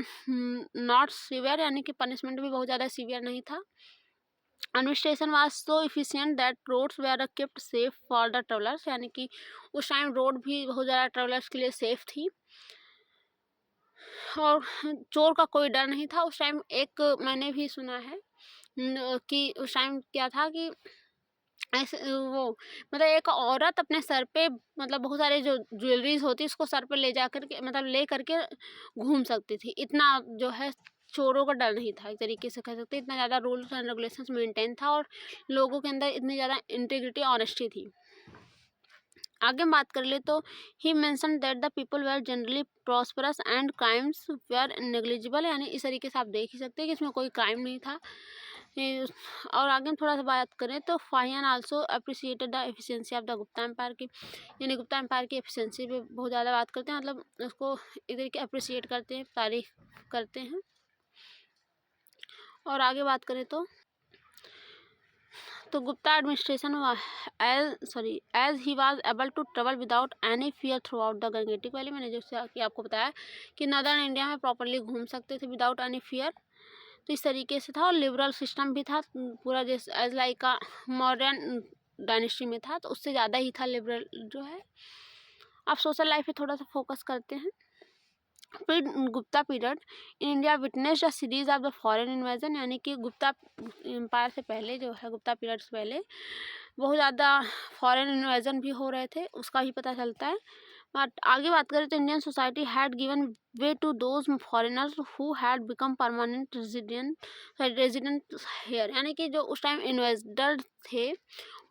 नॉट सीवियर, यानी कि पनिशमेंट भी बहुत ज़्यादा सीवियर नहीं था। Administration was so efficient that roads were kept safe for the travellers, यानी कि उस टाइम रोड भी बहुत ज़्यादा ट्रेवलर्स के लिए सेफ थी, और चोर का कोई डर नहीं था उस टाइम। एक मैंने भी सुना है कि उस टाइम क्या था कि ऐसे वो मतलब एक औरत अपने सर पे मतलब बहुत सारे जो ज्वेलरीज होती उसको सर पे ले जा करके मतलब ले करके घूम सकती थी, इतना जो है चोरों का डर नहीं था, एक तरीके से कह सकते इतना ज़्यादा रूल्स एंड रेगुलेशंस मेंटेन था और लोगों के अंदर इतनी ज़्यादा इंटीग्रिटी ऑनेस्टी थी। आगे हम बात कर ले तो he mention that the people were generally prosperous and crimes were negligible, यानी इस तरीके से आप देख ही सकते हैं कि इसमें कोई क्राइम नहीं था, और आगे हम थोड़ा सा बात करें तो Fahien also appreciated the efficiency of the Gupta empire की, यानी गुप्ता एम्पायर की एफिशिएंसी पे बहुत ज़्यादा बात करते हैं, मतलब उसको एक तरीके अप्रिसिएट करते हैं, तारीफ करते हैं। और आगे बात करें तो Gupta administration as he was able to travel without any fear throughout the Gangetic valley. मैंने जैसे कि आपको बताया कि नदर्न इंडिया में प्रॉपरली घूम सकते थे विदाउट एनी फियर, तो इस तरीके से था। और लिबरल सिस्टम भी था पूरा, जैसे एज लाइक का मॉडर्न डायनेस्टी में था, तो उससे ज़्यादा ही था लिबरल जो है। अब सोशल लाइफ पे थोड़ा सा फोकस करते हैं। फिर Gupta period in India witnessed a series of the foreign invasion, यानी कि गुप्ता एम्पायर से पहले जो है, गुप्ता पीरियड से पहले बहुत ज़्यादा फॉरेन इन्वेजन भी हो रहे थे, उसका भी पता चलता है। बट आगे बात करें तो Indian society had given way to those foreigners who had become permanent resident here, यानी कि जो उस टाइम इन्वेस्टर थे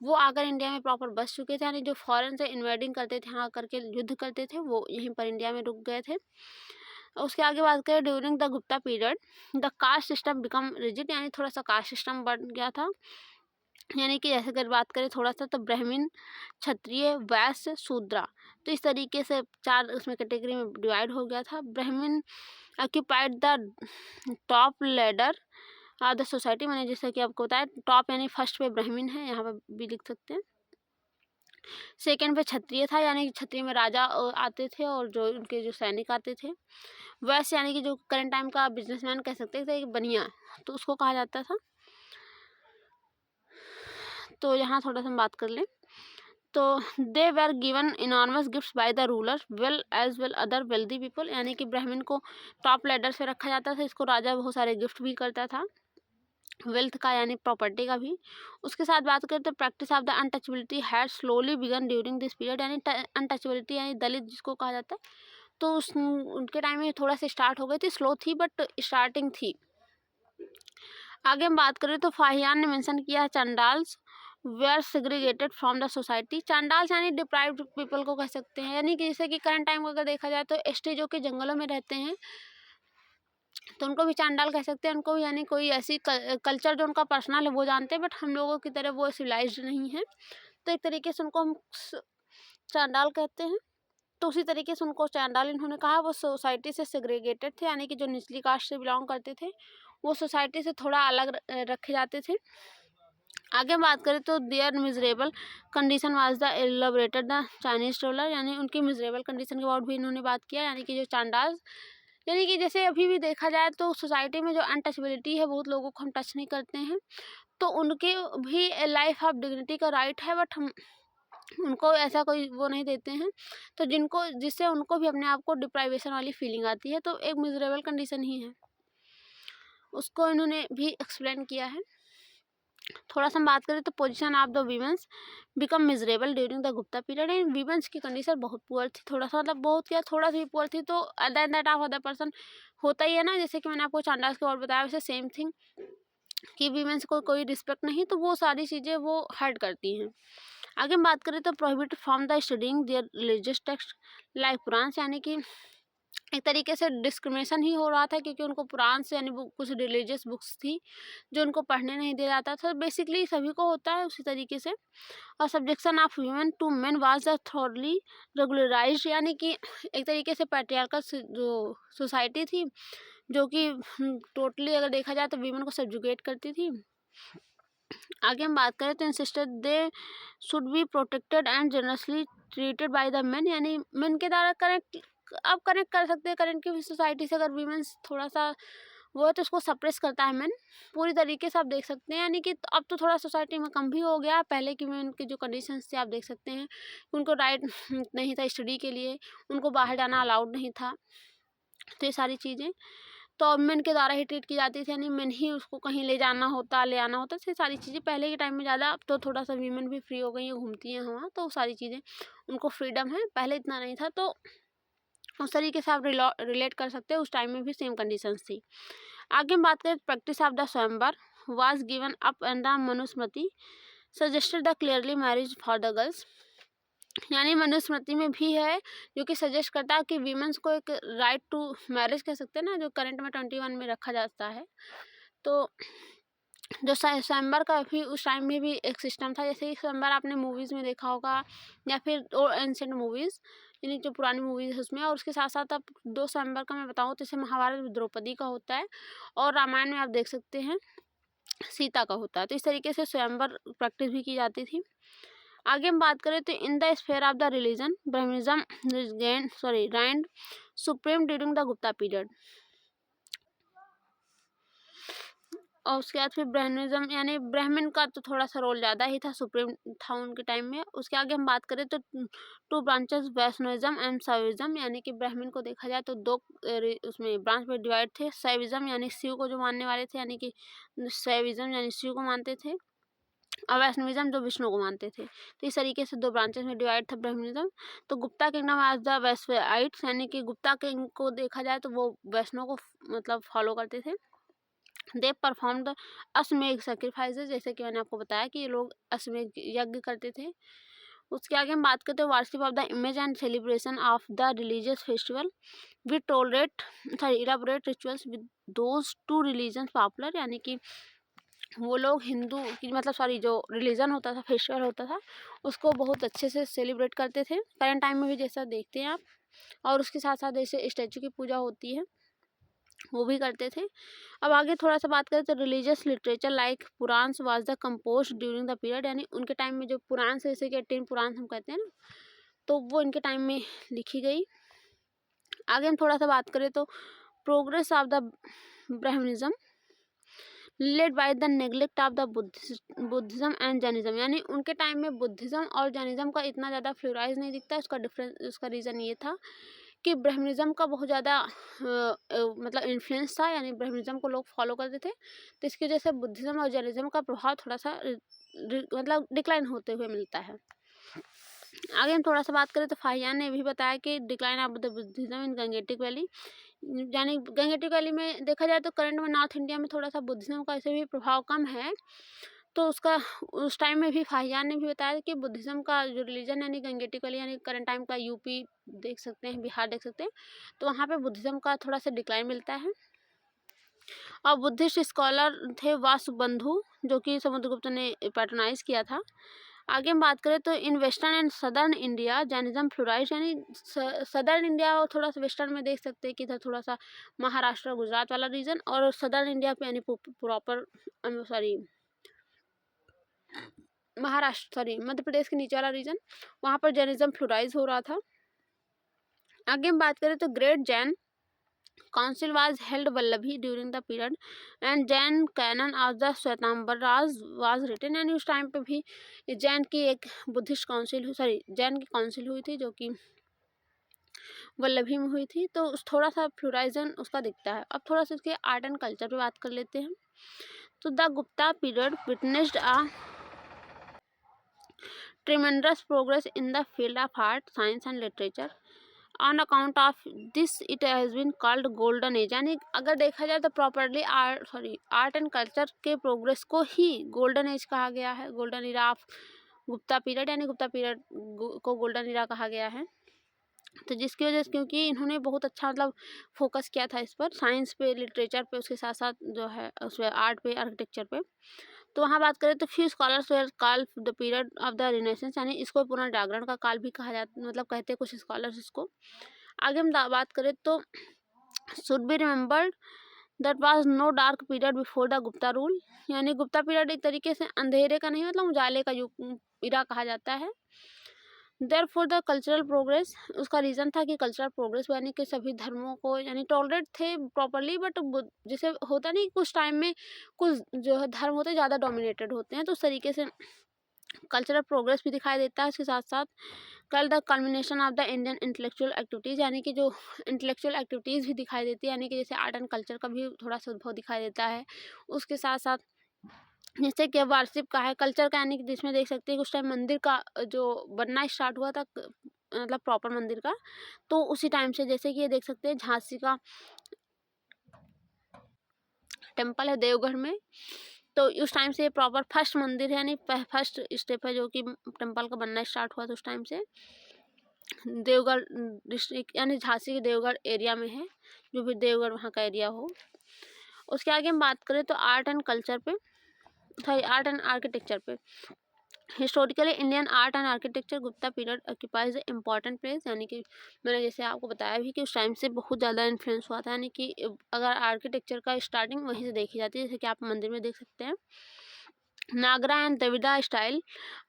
वो आकर इंडिया में प्रॉपर बस चुके थे, यानी जो फॉरेन से इन्वेडिंग करते थे, यहाँ करके युद्ध करते थे, वो यहीं पर इंडिया में रुक गए थे। उसके आगे बात करें during the Gupta period the caste system become rigid, यानी थोड़ा सा कास्ट सिस्टम बढ़ गया था। यानी कि जैसे अगर बात करें थोड़ा सा तो ब्राह्मण, क्षत्रिय, वैश्य, शूद्रा, तो इस तरीके से 4 उसमें कैटेगरी में डिवाइड हो गया था। ब्राह्मण occupied the top ladder the society, मैंने जैसे कि आपको बताया टॉप यानी फर्स्ट पे ब्राह्मण है, यहाँ पर भी लिख सकते हैं। सेकेंड पे क्षत्रिय था, यानी कि क्षत्रिय में राजा आते थे और जो उनके जो सैनिक आते थे। वैश्य यानी कि जो करंट टाइम का बिजनेसमैन कह सकते थे, बनिया, तो उसको कहा जाता था। तो यहाँ थोड़ा सा हम बात कर लें तो they were given enormous gifts by the ruler well other wealthy people, यानी कि ब्राह्मण को टॉप लेडर से रखा जाता था, इसको राजा बहुत सारे गिफ्ट भी करता था, वेल्थ का यानी प्रॉपर्टी का भी। उसके साथ बात करें तो practice of the untouchability had slowly begun during this period, यानी अनटचेबिलिटी यानी दलित जिसको कहा जाता है, तो उनके टाइम में थोड़ा सा स्टार्ट हो गई थी, स्लो थी बट स्टार्टिंग थी। आगे हम बात करें तो फाहियान ने मेंशन किया है chandals were segregated from the society. Chandals यानी डिप्राइव्ड पीपल को कह सकते हैं, यानी कि जैसे कि करंट टाइम अगर देखा जाए तो एसटी जो कि जंगलों में रहते हैं तो उनको भी चांडाल कह सकते हैं, उनको भी यानी कोई ऐसी कल्चर जो उनका पर्सनल है वो जानते हैं, बट हम लोगों की तरह वो सिविलाइज्ड नहीं है, तो एक तरीके से उनको हम चांडाल कहते हैं। तो उसी तरीके से उनको चांडाल इन्होंने कहा, वो सोसाइटी से सेग्रीगेटेड थे, यानी कि जो निचली कास्ट से बिलोंग करते थे वो सोसाइटी से थोड़ा अलग रखे जाते थे। आगे बात करें तो their miserable condition was the elaborated the Chinese traveller, यानी उनकी मिजरेबल कंडीशन के बारे भी इन्होंने बात किया, यानी कि जो चांडाल, यानी कि जैसे अभी भी देखा जाए तो सोसाइटी में जो अनटचेबिलिटी है, बहुत लोगों को हम टच नहीं करते हैं, तो उनके भी लाइफ ऑफ डिग्निटी का राइट है, बट हम उनको ऐसा कोई वो नहीं देते हैं, तो जिससे उनको भी अपने आप को डिप्राइवेशन वाली फीलिंग आती है, तो एक मिजरेबल कंडीशन ही है, उसको इन्होंने भी एक्सप्लेन किया है। थोड़ा सा हम बात करें तो position of the women's become miserable during the Gupta period, and women's की कंडीशन बहुत पुअर थी, थोड़ा सा मतलब बहुत क्या थोड़ा सा भी पुअर थी, तो then that of other person होता ही है ना, जैसे कि मैंने आपको चांडाल्स के और बताया वैसे सेम थिंग कि वीमेंस को कोई रिस्पेक्ट नहीं, तो वो सारी चीज़ें वो हर्ट करती हैं। आगे हम बात करें तो prohibit from the studying their religious text like Purana, यानी कि एक तरीके से डिस्क्रिमिनेशन ही हो रहा था, क्योंकि उनको पुराण से यानी कुछ रिलीजियस बुक्स थी जो उनको पढ़ने नहीं दिया जाता था, बेसिकली सभी को होता है उसी तरीके से। और subjection of women to men was the thoroughly regularised, यानी कि एक तरीके से पैट्रियार्कल जो सोसाइटी थी जो कि टोटली अगर देखा जाए तो वीमेन को सब्जुगेट करती थी। आगे हम बात करें तो insisted they should be protected and generously treated by the main, यानी मेन के द्वारा कनेक्ट कर सकते हैं करंट की सोसाइटी से, अगर वीमेंस थोड़ा सा वो है तो उसको सप्रेस करता है मेन पूरी तरीके से, आप देख सकते हैं। यानी कि अब तो थोड़ा सोसाइटी में कम भी हो गया, पहले की मेन की जो कंडीशंस थे आप देख सकते हैं, उनको राइट नहीं था स्टडी के लिए, उनको बाहर जाना अलाउड नहीं था, तो ये सारी चीज़ें तो मेन के द्वारा ही ट्रीट की जाती थी, यानी मेन ही उसको कहीं ले जाना होता ले आना होता, तो सारी चीज़ें पहले के टाइम में ज़्यादा, अब तो थोड़ा सा वीमेन भी फ्री हो गई हैं, घूमती हैं वहाँ, तो सारी चीज़ें उनको फ्रीडम है, पहले इतना नहीं था, तो उस तरीके से आप रिलेट कर सकते हैं, उस टाइम में भी सेम कंडीशंस थी। आगे हम बात करें प्रैक्टिस ऑफ द स्वयंवर was given up and the Manusmriti suggested the clearly marriage for the girls, यानी मनुस्मृति में भी है जो कि सजेस्ट करता है कि वीमेंस को एक राइट टू मैरिज कह सकते हैं ना, जो करंट में 21 में रखा जाता है, तो जो स्वयंवर का भी उस टाइम में भी एक सिस्टम था, जैसे कि स्वयंवर आपने मूवीज़ में देखा होगा या फिर एंशिएंट मूवीज़, यानी जो पुरानी मूवीज़ है उसमें। और उसके साथ साथ अब 2 स्वयंवर का मैं बताऊँ तो जैसे महाभारत में द्रौपदी का होता है और रामायण में आप देख सकते हैं सीता का होता है। तो इस तरीके से स्वयंवर प्रैक्टिस भी की जाती थी। आगे हम बात करें तो in the sphere of the religion Brahmanism reigned supreme during the Gupta period. और उसके बाद फिर ब्रह्मनिज्म यानी ब्राह्मण का तो थोड़ा सा रोल ज़्यादा ही था, सुप्रीम था उनके टाइम में। उसके आगे हम बात करें तो 2 ब्रांचेस वैष्णविज्म एंड शैविज्म, यानी कि ब्राह्मण को देखा जाए तो 2 उसमें ब्रांच में डिवाइड थे। शैविज्म यानी शिव को जो मानने वाले थे, यानी कि शैविज्म यानी शिव को मानते थे, और वैष्णविज्म जो विष्णु को मानते थे। तो इस तरीके से 2 ब्रांचेस में डिवाइड था ब्रह्मनिज्म। तो Gupta kingdom as the Vaishnavites, यानी कि गुप्ता किंग को देखा जाए तो वो वैष्णव को मतलब फॉलो करते थे। दे परफॉर्म द अश्वमेध सेक्रीफाइसेस, जैसे कि मैंने आपको बताया कि ये लोग अश्वमेध यज्ञ करते थे। उसके आगे हम बात करते हैं worship of the image and celebration of the religious festival with tolerate elaborate rituals with those 2 religions popular, यानी कि वो लोग हिंदू की मतलब जो रिलीजन होता था, फेस्टिवल होता था, उसको बहुत अच्छे से सेलिब्रेट करते थे। करंट टाइम में भी जैसा देखते हैं आप। और उसके साथ साथ जैसे स्टैचू की पूजा होती है वो भी करते थे। अब आगे थोड़ा सा बात करें तो religious literature like Puranas was the compose during the period, यानी उनके टाइम में जो पुराण से जैसे कि 18 पुराण हम कहते हैं ना, तो वो इनके टाइम में लिखी गई। आगे हम थोड़ा सा बात करें तो progress of the Brahmanism led by the neglect of the Buddhism and Jainism, यानी उनके टाइम में बुद्धिज्म और जैनिज्म का इतना ज़्यादा फ्लोराइज नहीं दिखता। उसका रीज़न ये था कि ब्राह्मणिज्म का बहुत ज़्यादा मतलब इन्फ्लुएंस था, यानी ब्राह्मणिज्म को लोग फॉलो करते थे। तो इसकी वजह से बुद्धिज्म और जैनिज्म का प्रभाव थोड़ा सा मतलब डिक्लाइन होते हुए मिलता है। आगे हम थोड़ा सा बात करें तो फाहियान ने भी बताया कि decline of the Buddhism in Gangetic valley, यानी गंगेटिक वैली में देखा जाए तो करंट में नॉर्थ इंडिया में थोड़ा सा बुद्धिज्म का ऐसे भी प्रभाव कम है। तो उसका उस टाइम में भी फाहियान ने भी बताया कि बुद्धिज्म का जो रिलीजन यानी गंगेटिक वैली, यानी करंट टाइम का यूपी देख सकते हैं, बिहार देख सकते हैं, तो वहाँ पे बुद्धिज्म का थोड़ा सा डिक्लाइन मिलता है। और बुद्धिस्ट स्कॉलर थे वासुबंधु, जो कि समुद्रगुप्त ने पैट्रोनाइज किया था। आगे हम बात करें तो in western and southern India Jainism flourished, यानी सदर्न इंडिया और थोड़ा सा वेस्टर्न में देख सकते हैं कि इधर थोड़ा सा महाराष्ट्र गुजरात वाला रीजन, और सदर्न इंडिया पे यानी प्रॉपर मध्य प्रदेश के नीचे वाला रीजन, वहाँ पर जैनिज्म फ्लोराइज हो रहा था। आगे हम बात करें तो great Jain council was held Vallabhi during the period and Jain canon of the Shvetambaras was written, यानी उस टाइम पे भी जैन की एक बुद्धिस्ट काउंसिल जैन की काउंसिल हुई थी जो कि वल्लभी में हुई थी। तो थोड़ा सा फ्लोराइजन उसका दिखता है। अब थोड़ा सा इसके आर्ट एंड कल्चर पे बात कर लेते हैं। तो the Gupta period witnessed a tremendous progress in the field of art, science and literature. On account of this it has been called golden age, यानी अगर देखा जाए तो प्रॉपरली आर्ट एंड कल्चर के प्रोग्रेस को ही गोल्डन एज कहा गया है, golden era of Gupta period, यानी गुप्ता पीरियड को गोल्डन इरा कहा गया है। तो जिसकी वजह से क्योंकि इन्होंने बहुत अच्छा मतलब फोकस किया था इस पर, साइंस पे, लिटरेचर पे, उसके साथ साथ जो है उस आर्ट पे, आर्किटेक्चर पे। तो वहाँ बात करें तो few scholars were call the period of the renaissance, यानी इसको पुनर्जागरण का काल भी कहा जाता, मतलब कहते हैं कुछ स्कॉलर्स इसको। आगे हम बात करें तो should be remembered that was no dark period before the Gupta rule, यानी गुप्ता पीरियड एक तरीके से अंधेरे का नहीं, मतलब उजाले का युग इरा कहा जाता है। Therefore the cultural progress, उसका रीज़न था कि कल्चरल प्रोग्रेस यानी कि सभी धर्मों को यानी टॉलरेट थे प्रॉपरली, बट जैसे होता नहीं कुछ टाइम में कुछ जो है धर्म होते हैं ज़्यादा डोमिनेटेड होते हैं, तो उस तरीके से कल्चरल प्रोग्रेस भी दिखाई देता है। इसके साथ साथ कल the culmination of the Indian intellectual activities, यानी कि जो इंटेलेक्चुअल एक्टिविटीज़ भी दिखाई देती है, यानी कि जैसे आर्ट एंड कल्चर का भी थोड़ा सा उद्भव दिखाई देता है। उसके साथ साथ जैसे कि वार्षिक का है कल्चर का, यानी कि जिसमें देख सकते हैं कि उस टाइम मंदिर का जो बनना स्टार्ट हुआ था, मतलब प्रॉपर मंदिर का, तो उसी टाइम से जैसे कि ये देख सकते हैं झांसी का टेम्पल है देवगढ़ में, तो उस टाइम से प्रॉपर फर्स्ट मंदिर है, यानी फर्स्ट स्टेप है जो कि टेम्पल का बनना स्टार्ट हुआ था उस टाइम से। देवगढ़ डिस्ट्रिक्ट यानी झांसी के देवगढ़ एरिया में है, जो भी देवगढ़ वहाँ का एरिया हो। उसके आगे हम बात करें तो आर्ट एंड कल्चर पे, आर्ट एंड आर्किटेक्चर पे। Historically Indian art and architecture Gupta period occupies important place, यानी कि मैंने जैसे आपको बताया भी कि उस टाइम से बहुत ज़्यादा इन्फ्लुएंस हुआ था, यानी कि अगर आर्किटेक्चर का स्टार्टिंग वहीं से देखी जाती है, जैसे कि आप मंदिर में देख सकते हैं। नागरा एंड द्रविड़ा स्टाइल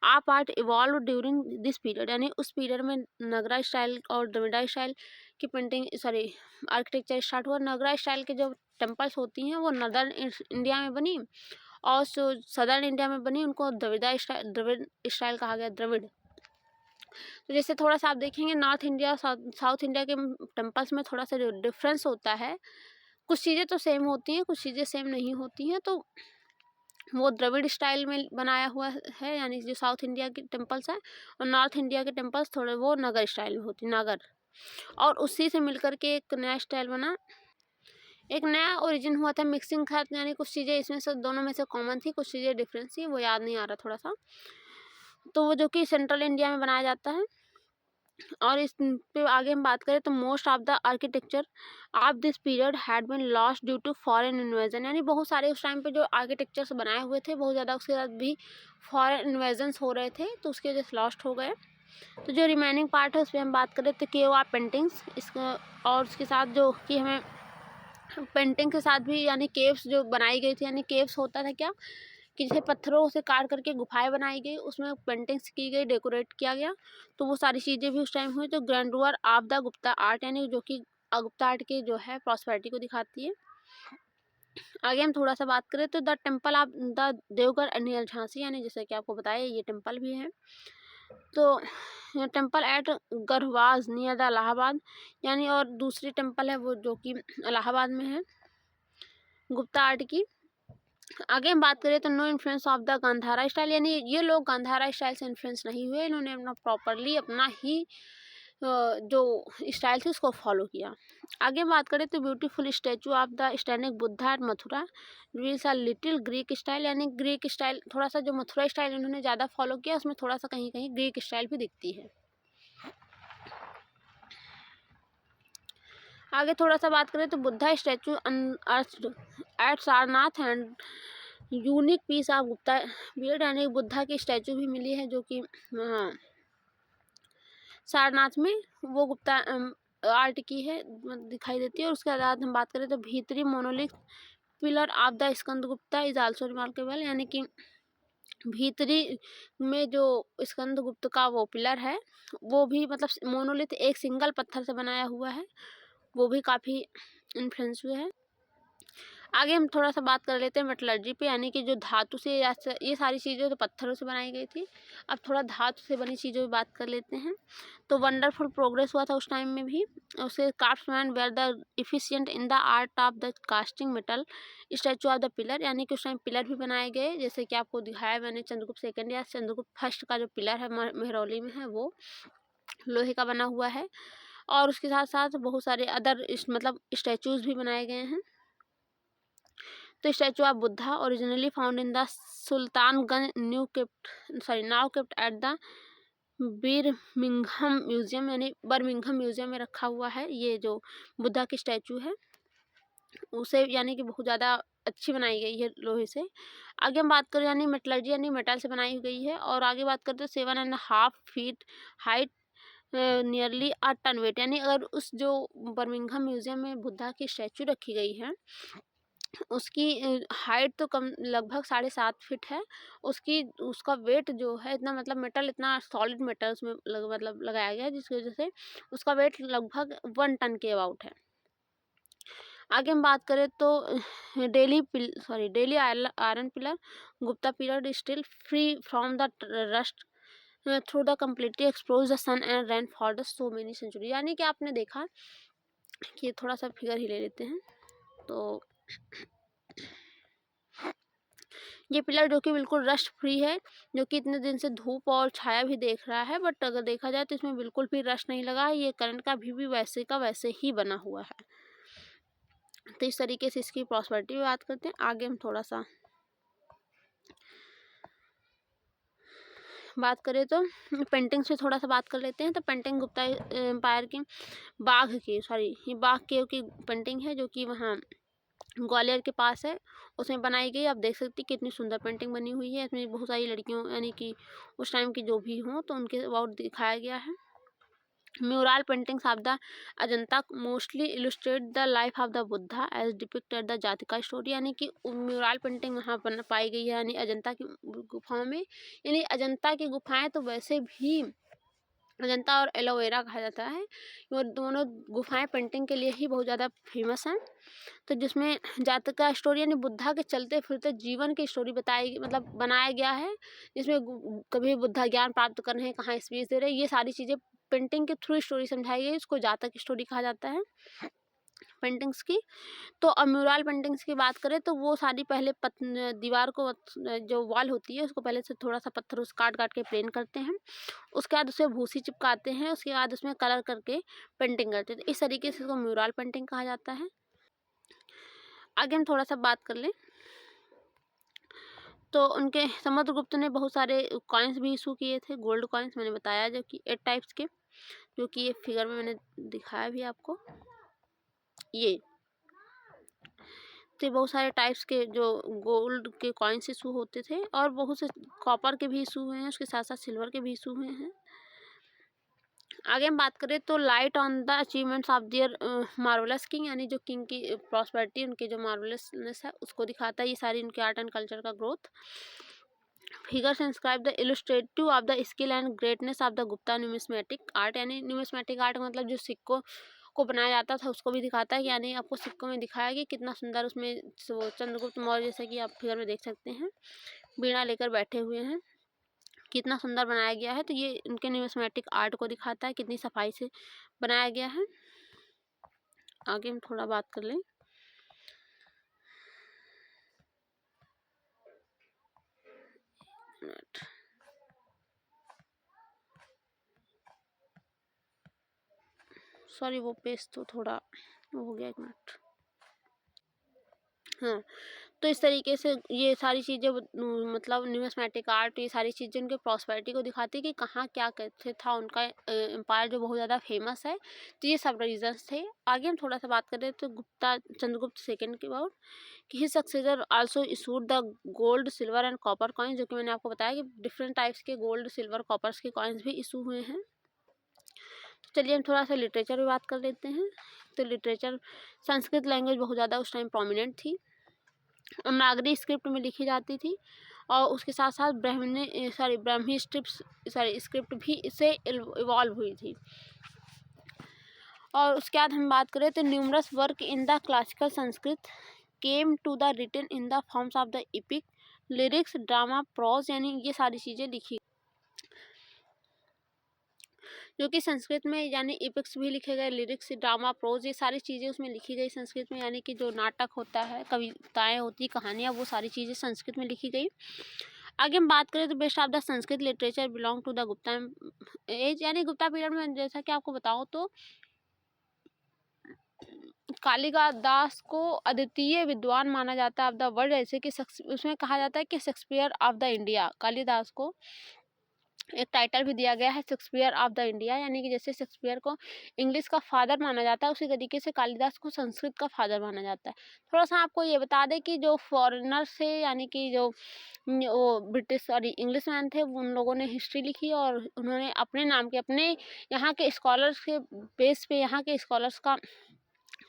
आप art evolve during this period, यानी उस पीरियड में नगरा स्टाइल और द्रविड़ा स्टाइल की पेंटिंग आर्किटेक्चर स्टार्ट हुआ। नगरा स्टाइल के जो टेम्पल्स होती हैं वो नॉर्दर्न इंडिया में बनी, और जो सदर्न इंडिया में बनी उनको द्रविड़ स्टाइल कहा गया, द्रविड़। तो जैसे थोड़ा सा आप देखेंगे नॉर्थ इंडिया साउथ इंडिया के टेम्पल्स में थोड़ा सा डिफरेंस होता है, कुछ चीज़ें तो सेम होती हैं, कुछ चीज़ें सेम नहीं होती हैं, तो वो द्रविड़ स्टाइल में बनाया हुआ है, यानी जो साउथ इंडिया के टेम्पल्स हैं, और नॉर्थ इंडिया के टेम्पल्स थोड़े वो नगर स्टाइल में होती, नागर, और उसी से मिलकर के एक नया स्टाइल बना, एक नया ओरिजिन हुआ था, मिक्सिंग था, यानी कुछ चीज़ें इसमें से दोनों में से कॉमन थी, कुछ चीज़ें डिफरेंस थी, वो याद नहीं आ रहा थोड़ा सा, तो वो जो कि सेंट्रल इंडिया में बनाया जाता है। और इस पे आगे हम बात करें तो most of the architecture of this period had been lost due to foreign invasion, यानी बहुत सारे उस टाइम पे जो आर्किटेक्चर्स बनाए हुए थे बहुत ज़्यादा उसके साथ भी फॉरेन इन्वेजन्स हो रहे थे, तो उसकी वजह से लॉस्ट हो गए। तो जो रिमेनिंग पार्ट है उस पर हम बात करें तो केव ऑफ पेंटिंग्स, इसका और उसके साथ जो कि हमें पेंटिंग के साथ भी, यानी केव्स जो बनाई गई थी, यानी केव्स होता था क्या कि जैसे पत्थरों से काट करके गुफाएं बनाई गई, उसमें पेंटिंग्स की गई, डेकोरेट किया गया, तो वो सारी चीज़ें भी उस टाइम हुई। तो ग्रैंडुअर ऑफ द गुप्ता आर्ट, यानी जो कि गुप्ता आर्ट की जो है प्रॉस्पेरिटी को दिखाती है। आगे हम थोड़ा सा बात करें तो the temple of the Deogarh near Jhansi, यानी जैसे कि आपको बताया ये टेम्पल भी है, तो टेम्पल एट गढ़वाज नियर द इलाहाबाद, यानी और दूसरी टेम्पल है वो जो कि इलाहाबाद में है गुप्ता आर्ट की। आगे हम बात करें तो no influence of the Gandhara style, यानी ये लोग गांधारा स्टाइल से इन्फ्लुएंस नहीं हुए, इन्होंने अपना प्रॉपरली अपना ही जो स्टाइल थी उसको फॉलो किया। आगे हम बात करें तो beautiful statue of the standing Buddha at Mathura reveals a little Greek style, यानी ग्रीक स्टाइल थोड़ा सा जो मथुरा स्टाइल इन्होंने ज़्यादा फॉलो किया, उसमें थोड़ा सा कहीं कहीं ग्रीक स्टाइल भी दिखती है। आगे थोड़ा सा बात करें तो Buddha statue at Sarnath and unique piece of Gupta period, यानी बुद्धा की स्टैचू भी मिली है जो कि सारनाथ में वो गुप्ता आर्ट की है दिखाई देती है। और उसके बाद हम बात करें तो भीतरी monolith pillar of the Skanda Gupta is also remarkable, यानी कि भीतरी में जो स्कंद गुप्त का वो पिलर है वो भी मतलब मोनोलिथ एक सिंगल पत्थर से बनाया हुआ है, वो भी काफ़ी इन्फ्लुएंस हुए हैं। आगे हम थोड़ा सा बात कर लेते हैं मेटलर्जी पे, यानी कि जो धातु से ये सारी चीज़ें तो पत्थरों से बनाई गई थी, अब थोड़ा धातु से बनी चीज़ों की बात कर लेते हैं। तो वंडरफुल प्रोग्रेस हुआ था उस टाइम में भी, उससे craftsman were the efficient in the art of the casting metal statue of the pillar, यानी कि उस टाइम पिलर भी बनाए गए, जैसे कि आपको दिखाया मैंने चंद्रगुप्त सेकंड या चंद्रगुप्त फर्स्ट का जो पिलर है मेहरौली में है वो लोहे का बना हुआ है, और उसके साथ साथ बहुत सारे अदर मतलब स्टैचूज़ भी बनाए गए हैं। तो statue of Buddha originally found in the Sultanganj now kept at the Birmingham museum, यानी बर्मिंघम म्यूजियम में रखा हुआ है। ये जो बुद्धा की स्टैचू है उसे यानी कि बहुत ज़्यादा अच्छी बनाई गई है लोहे से। आगे हम बात करें यानी मेटलर्जी, यानी मेटल से बनाई गई है। और आगे बात करते हैं 7.5 feet height nearly 8 ton weight, यानी अगर उस जो बर्मिंघम म्यूजियम में बुद्धा की स्टैचू रखी गई है उसकी हाइट तो कम लगभग 7.5 फीट है, उसका वेट जो है इतना मतलब मेटल इतना सॉलिड मेटल उसमें मतलब लगाया गया है जिसकी वजह से उसका वेट लगभग 1 टन के अबाउट है। आगे हम बात करें तो Delhi iron pillar Gupta period still free from the rust through the completely expose the sun and rain for the so many century, यानी कि आपने देखा कि थोड़ा सा फिगर ही ले लेते हैं। तो ये पिलर जो कि बिल्कुल रस्ट फ्री है, जो कि इतने दिन से धूप और छाया भी देख रहा है, बट अगर देखा जाए तो इसमें बिल्कुल भी रस्ट नहीं लगा है, ये करंट का भी वैसे का वैसे ही बना हुआ है। तो इस तरीके से इसकी प्रॉस्पेरिटी की बात करते हैं। आगे हम थोड़ा सा बात करें तो पेंटिंग्स पे थोड़ा सा बात कर लेते हैं। तो पेंटिंग गुप्ता एम्पायर की बाघ की पेंटिंग है जो कि वहाँ ग्वालियर के पास है, उसमें बनाई गई। आप देख सकते हैं कितनी सुंदर पेंटिंग बनी हुई है। इसमें बहुत सारी लड़कियों यानी कि उस टाइम की जो भी हों तो उनके अबाउट दिखाया गया है। Mural paintings of the Ajanta mostly illustrate the life of the Buddha as depicted the Jataka story, यानी कि म्यूरल पेंटिंग वहाँ पर पाई गई है यानी अजंता की गुफाओं में। यानी अजंता की गुफाएं तो वैसे भी अजंता और एलोवेरा कहा जाता है, वो दोनों गुफाएं पेंटिंग के लिए ही बहुत ज़्यादा फेमस हैं। तो जिसमें जातका स्टोरी यानी बुद्धा के चलते फिरते जीवन की स्टोरी बताई मतलब बनाया गया है, जिसमें कभी बुद्धा ज्ञान प्राप्त कर रहे हैं, कहाँ स्पीच दे रहे हैं, ये सारी चीज़ें पेंटिंग के थ्रू स्टोरी समझाई गई। इसको जातक स्टोरी कहा जाता है पेंटिंग्स की। तो अब म्यूरल पेंटिंग्स की बात करें तो वो सारी पहले दीवार को जो वॉल होती है उसको पहले से थोड़ा सा पत्थर उस काट काट के प्लेन करते हैं, उसके बाद उसे भूसी चिपकाते हैं, उसके बाद उसमें कलर करके पेंटिंग करते हैं। तो इस तरीके से इसको म्यूरल पेंटिंग कहा जाता है। आगे हम थोड़ा सा बात कर लें तो उनके समुद्रगुप्त ने बहुत सारे कॉइन्स भी इशू किए थे, गोल्ड कॉइन्स मैंने बताया जो कि 8 टाइप्स के, जो कि ये फिगर में मैंने दिखाया भी आपको। ये तो बहुत सारे टाइप्स के जो गोल्ड के कॉइन्स इशू होते थे और बहुत से कॉपर के भी इशू हुए हैं, उसके साथ साथ सिल्वर के भी इशू हुए हैं। आगे हम बात करें तो light on the achievements of their marvellous king, यानी जो किंग की प्रॉस्पेरिटी उनके जो मार्वलसनेस है उसको दिखाता है। ये सारी उनके आर्ट एंड कल्चर का growth. Figures inscribe the illustrative of the skill and greatness of the Gupta numismatic art, यानी न्यूमिस्मेटिक आर्ट मतलब जो सिक्कों को बनाया जाता था उसको भी दिखाता है। यानी आपको सिक्कों में दिखाया कि कितना सुंदर उसमें वो चंद्रगुप्त मौर्य जैसे कि आप फिगर में देख सकते हैं बीड़ा लेकर बैठे हुए हैं, कितना सुंदर बनाया गया है। तो ये उनके न्यूमिस्मेटिक आर्ट को दिखाता है, कितनी सफाई से बनाया गया है। आगे हम थोड़ा बात कर लें सॉरी वो पेज तो थोड़ा वो हो गया, 1 मिनट। हाँ, तो इस तरीके से ये सारी चीज़ें मतलब न्यूमिस्मेटिक आर्ट ये सारी चीज़ें उनके प्रॉस्पेरिटी को दिखाती है कि कहाँ क्या कैसे था उनका एम्पायर जो बहुत ज़्यादा फेमस है। तो ये सब रीजंस थे। आगे हम थोड़ा सा बात करें तो चंद्रगुप्त सेकंड के अबाउट कि his successor also issued the gold silver and copper coin, जो कि मैंने आपको बताया कि डिफरेंट टाइप्स के गोल्ड सिल्वर कॉपर्स के कॉइन्स भी इशू हुए हैं। तो चलिए हम थोड़ा सा लिटरेचर भी बात कर लेते हैं। तो लिटरेचर संस्कृत लैंग्वेज बहुत ज़्यादा उस टाइम प्रोमिनेंट थी, नागरी स्क्रिप्ट में लिखी जाती थी और उसके साथ साथ ब्राह्मी स्क्रिप्ट भी इससे इवॉल्व हुई थी। और उसके बाद हम बात करें तो numerous work in the classical Sanskrit came to the written in the forms of the epic, lyrics, drama, prose, यानी ये सारी चीज़ें लिखी जो कि संस्कृत में, यानी एपिक्स भी लिखे गए, लिरिक्स, ड्रामा, प्रोज ये सारी चीज़ें उसमें लिखी गई संस्कृत में। यानी कि जो नाटक होता है, कविताएं होती, कहानियाँ, वो सारी चीज़ें संस्कृत में लिखी गई। आगे हम बात करें तो best of the Sanskrit literature belong to the Gupta age, यानी गुप्ता पीरियड में जैसा कि आपको बताऊँ तो कालिदास को अद्वितीय विद्वान माना जाता है ऑफ द वर्ल्ड, जैसे कि उसमें कहा जाता है कि Shakespeare of the India, Kalidas को एक टाइटल भी दिया गया है शेक्सपियर ऑफ द इंडिया, यानी कि जैसे शेक्सपियर को इंग्लिश का फादर माना जाता है उसी तरीके से कालिदास को संस्कृत का फादर माना जाता है। थोड़ा सा आपको ये बता दें कि जो फॉरेनर से यानी कि जो वो ब्रिटिश इंग्लिश मैन थे उन लोगों ने हिस्ट्री लिखी और उन्होंने अपने नाम के अपने यहाँ के स्कॉलर्स के बेस पे यहाँ के स्कॉलर्स का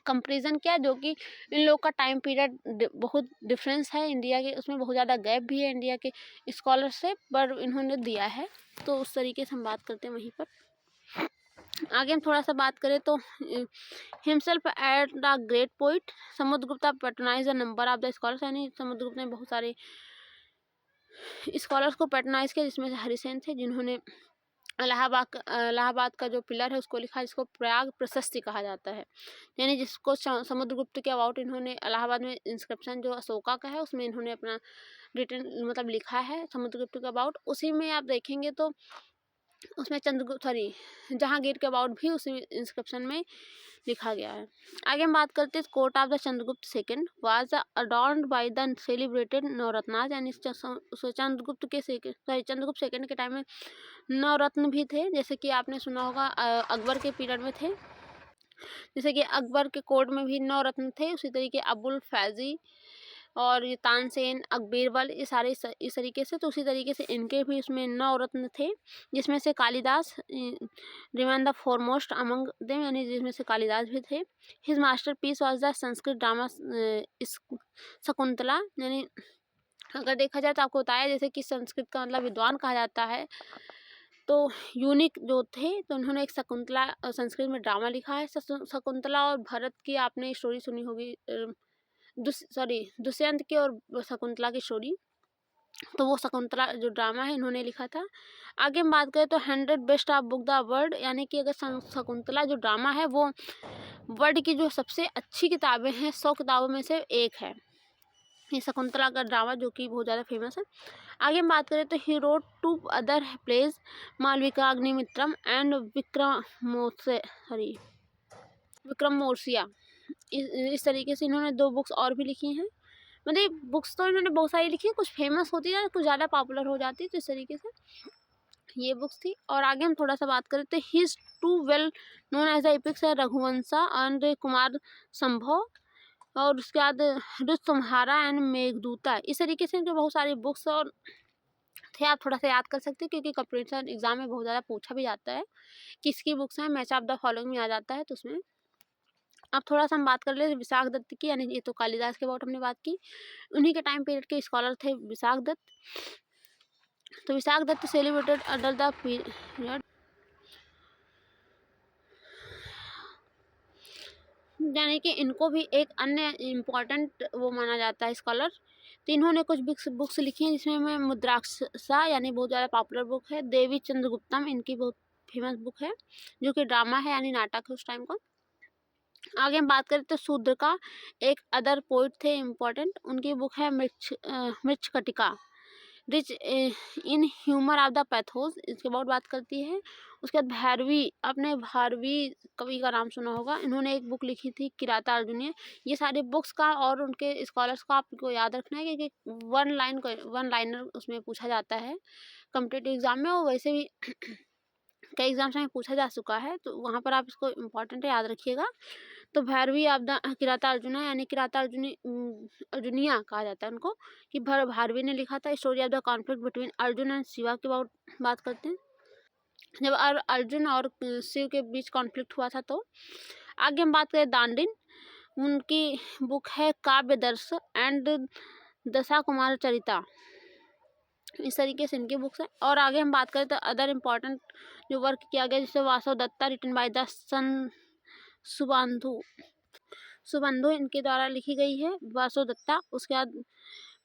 कंपैरिजन किया, जो कि इन लोग का टाइम पीरियड बहुत डिफरेंस है इंडिया के, उसमें बहुत ज़्यादा गैप भी है इंडिया के स्कॉलर से, पर इन्होंने दिया है। तो उस तरीके से हम बात करते हैं वहीं पर। आगे हम थोड़ा सा बात करें तो himself at the great poet Samudragupta patronise the number of the scholars, यानी समुद्रगुप्त ने बहुत सारे स्कॉलर्स को पैट्रोनाइज किया, जिसमें से हरिसेन थे जिन्होंने इलाहाबाद का जो पिलर है उसको लिखा, जिसको प्रयाग प्रशस्ति कहा जाता है। यानी जिसको समुद्रगुप्त के अबाउट इन्होंने इलाहाबाद में इंस्क्रिप्शन जो अशोका का है उसमें इन्होंने अपना रिटन मतलब लिखा है समुद्रगुप्त के अबाउट। उसी में आप देखेंगे तो उसमें जहांगीर के अबाउट भी उसी इंस्क्रिप्शन में लिखा गया है। आगे हम बात करते हैं court of the Chandragupta second was adorned by the celebrated navaratnas, यानी चंद्रगुप्त सेकंड के टाइम में नवरत्न भी थे, जैसे कि आपने सुना होगा अकबर के पीरियड में थे जैसे कि अकबर के कोर्ट में भी 9 रत्न थे, उसी तरीके अबुल फैज़ी और ये तानसेन, अकबीरबल, ये सारे इस तरीके से, तो उसी तरीके से इनके भी उसमें 9 रत्न थे, जिसमें से Kalidas remain the foremost among them, यानी जिसमें से कालिदास भी थे। His masterpiece was the Sanskrit drama Shakuntala, यानी अगर देखा जाए तो आपको बताया जैसे कि संस्कृत का मतलब विद्वान कहा जाता है, तो यूनिक जो थे तो उन्होंने एक शकुंतला संस्कृत में ड्रामा लिखा है। शकुंतला और भरत की आपने स्टोरी सुनी होगी, दुष्यंत की और शकुंतला की स्टोरी, तो वो शकुंतला जो ड्रामा है इन्होंने लिखा था। आगे हम बात करें तो 100 best of book the world, यानी कि अगर शकुंतला जो ड्रामा है वो वर्ल्ड की जो सबसे अच्छी किताबें हैं 100 किताबों में से एक है, ये शकुंतला का ड्रामा जो कि बहुत ज़्यादा फेमस है। आगे हम बात करें तो he wrote 2 other plays, Malavika Agnimitram and Vikramorvasiyam. इस तरीके से इन्होंने 2 बुक्स और भी लिखी हैं। मतलब बुक्स तो इन्होंने बहुत सारी लिखी है, कुछ फेमस होती है, कुछ ज़्यादा पॉपुलर हो जाती है, तो इस तरीके से ये बुक्स थी। और आगे हम थोड़ा सा बात करें तो his 2 well known as the epics है रघुवंशा एंड कुमार संभव, और उसके बाद रुस्तुम्हारा एंड मेघदूता। इस तरीके से जो बहुत सारी बुक्स और थे, आप थोड़ा सा याद कर सकते हैं, क्योंकि कंपटीशन एग्जाम में बहुत ज़्यादा पूछा भी जाता है किसकी बुक्स हैं, मैच ऑफ द फॉलोइंग में आ जाता है, तो उसमें अब थोड़ा सा हम बात कर ले विशाख दत्त की, यानी ये तो कालिदास के अबाउट हमने बात की, उन्हीं के टाइम पीरियड के स्कॉलर थे विशाख दत्त। तो Vishakhadatta celebrated under the period, यानी कि इनको भी एक अन्य इम्पॉर्टेंट वो माना जाता है स्कॉलर। तो इन्होंने कुछ बुक्स लिखी हैं, जिसमें में मुद्राक्षा यानी बहुत ज़्यादा पॉपुलर बुक है, देवी चंद्रगुप्तम इनकी बहुत फेमस बुक है, जो कि ड्रामा है यानी नाटक है उस टाइम का। आगे हम बात करें तो शूद्र का एक अदर पोइट थे इम्पोर्टेंट, उनकी बुक है Mricchakatika, rich in humour of the pathos, इसके बहुत बात करती है। उसके बाद भैरवी, आपने भारवी कवि का नाम सुना होगा, इन्होंने एक बुक लिखी थी किराता अर्जुनीय। ये सारी बुक्स का और उनके स्कॉलर्स का आपको याद रखना है, क्योंकि वन लाइनर उसमें पूछा जाता है कॉम्पिटिटिव एग्जाम में, और वैसे भी कई एग्जाम्स में पूछा जा चुका है, तो वहाँ पर आप इसको इम्पोर्टेंट याद रखिएगा। तो भैरवी ऑफ द किराता अर्जुना, यानी किराता अर्जुनिया कहा जाता है उनको, कि भारवी ने लिखा था। Story of the conflict between Arjun and Shiva के बात करते हैं, जब अर्जुन और शिव के बीच कॉन्फ्लिक्ट हुआ था। तो आगे हम बात करें दांडिन, उनकी बुक है काव्य दर्श एंड दशा कुमार चरिता, इस तरीके से इनकी बुक्स हैं। और आगे हम बात करें तो अदर इम्पॉर्टेंट जो वर्क किया गया, जैसे वासव दत्ता रिटन बाय द सन सुबंधु इनके द्वारा लिखी गई है, वासव दत्ता। उसके बाद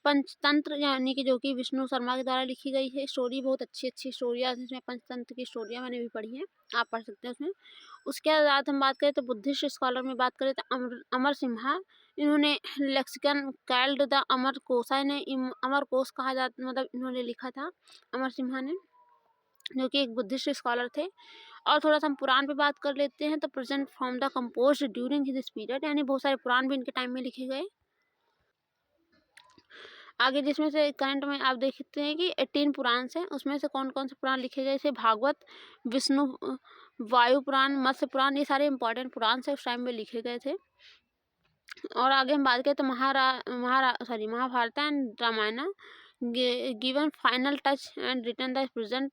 पंचतंत्र, यानी कि जो कि विष्णु शर्मा के द्वारा लिखी गई है। स्टोरी बहुत अच्छी स्टोरियाँ, जिसमें पंचतंत्र की स्टोरियाँ मैंने भी पढ़ी हैं, आप पढ़ सकते हैं उसमें। उसके बाद हम बात करें तो बुद्धिस्ट स्कॉलर में बात करें तो अमर सिम्हा, इन्होंने लेक्सिकन कैल्ड द अमर कोसा, इन्हें अमर कोश कहा जाता, मतलब इन्होंने लिखा था अमर सिम्हा ने, जो कि एक बुद्धिस्ट स्कॉलर थे। और थोड़ा सा हम पुराण पे बात कर लेते हैं, तो present from the compose during this period, यानी बहुत सारे पुराण भी इनके टाइम में लिखे गए। आगे जिसमें से करंट में आप देखते हैं कि 18 पुराण हैं, उसमें से कौन कौन से पुराण लिखे गए, जैसे भागवत, विष्णु वायु पुराण, मत्स्य पुराण, ये सारे इंपॉर्टेंट पुराण से उस टाइम में लिखे गए थे। और आगे हम बात करें तो Mahabharata and Ramayana given final touch and return the present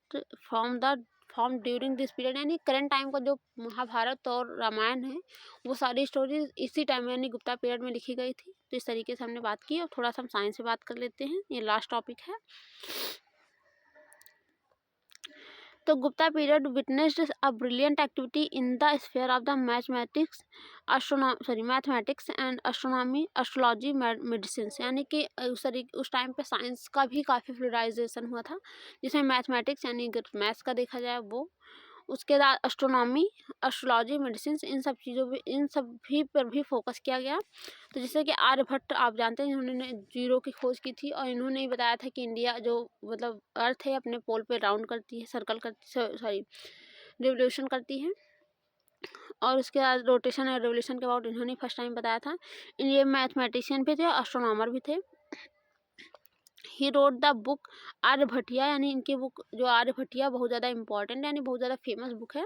form during this period, यानी करंट टाइम का जो महाभारत और रामायण है वो सारी स्टोरीज इसी टाइम यानी गुप्ता पीरियड में लिखी गई थी। तो इस तरीके से हमने बात की। और थोड़ा सा हम साइंस से बात कर लेते हैं, ये लास्ट टॉपिक है। तो Gupta period witnessed a brilliant activity in the sphere of the mathematics and astronomy, astrology, medicine, यानी कि उस टाइम पे साइंस का भी काफ़ी फ्लूइडाइजेशन हुआ था, जिसमें मैथमेटिक्स यानी मैथ्स का देखा जाए वो, उसके बाद एस्ट्रोनॉमी, एस्ट्रोलॉजी, मेडिसिन, इन सब भी पर भी फोकस किया गया। तो जैसे कि आर्यभट्ट आप जानते हैं, इन्होंने जीरो की खोज की थी, और इन्होंने ही बताया था कि इंडिया जो मतलब अर्थ है अपने पोल पे राउंड करती है, सर्कल करती रिवोल्यूशन करती है। और उसके बाद रोटेशन और रिवोल्यूशन के अबाउट इन्होंने फर्स्ट टाइम बताया था। ये मैथमेटिशियन भी थे, एस्ट्रोनॉमर भी थे। ही रोड द बुक आर्यभट्टिया, यानी इनकी बुक जो आर्यभट्टिया बहुत ज़्यादा इंपॉर्टेंट यानी बहुत ज़्यादा फेमस बुक है।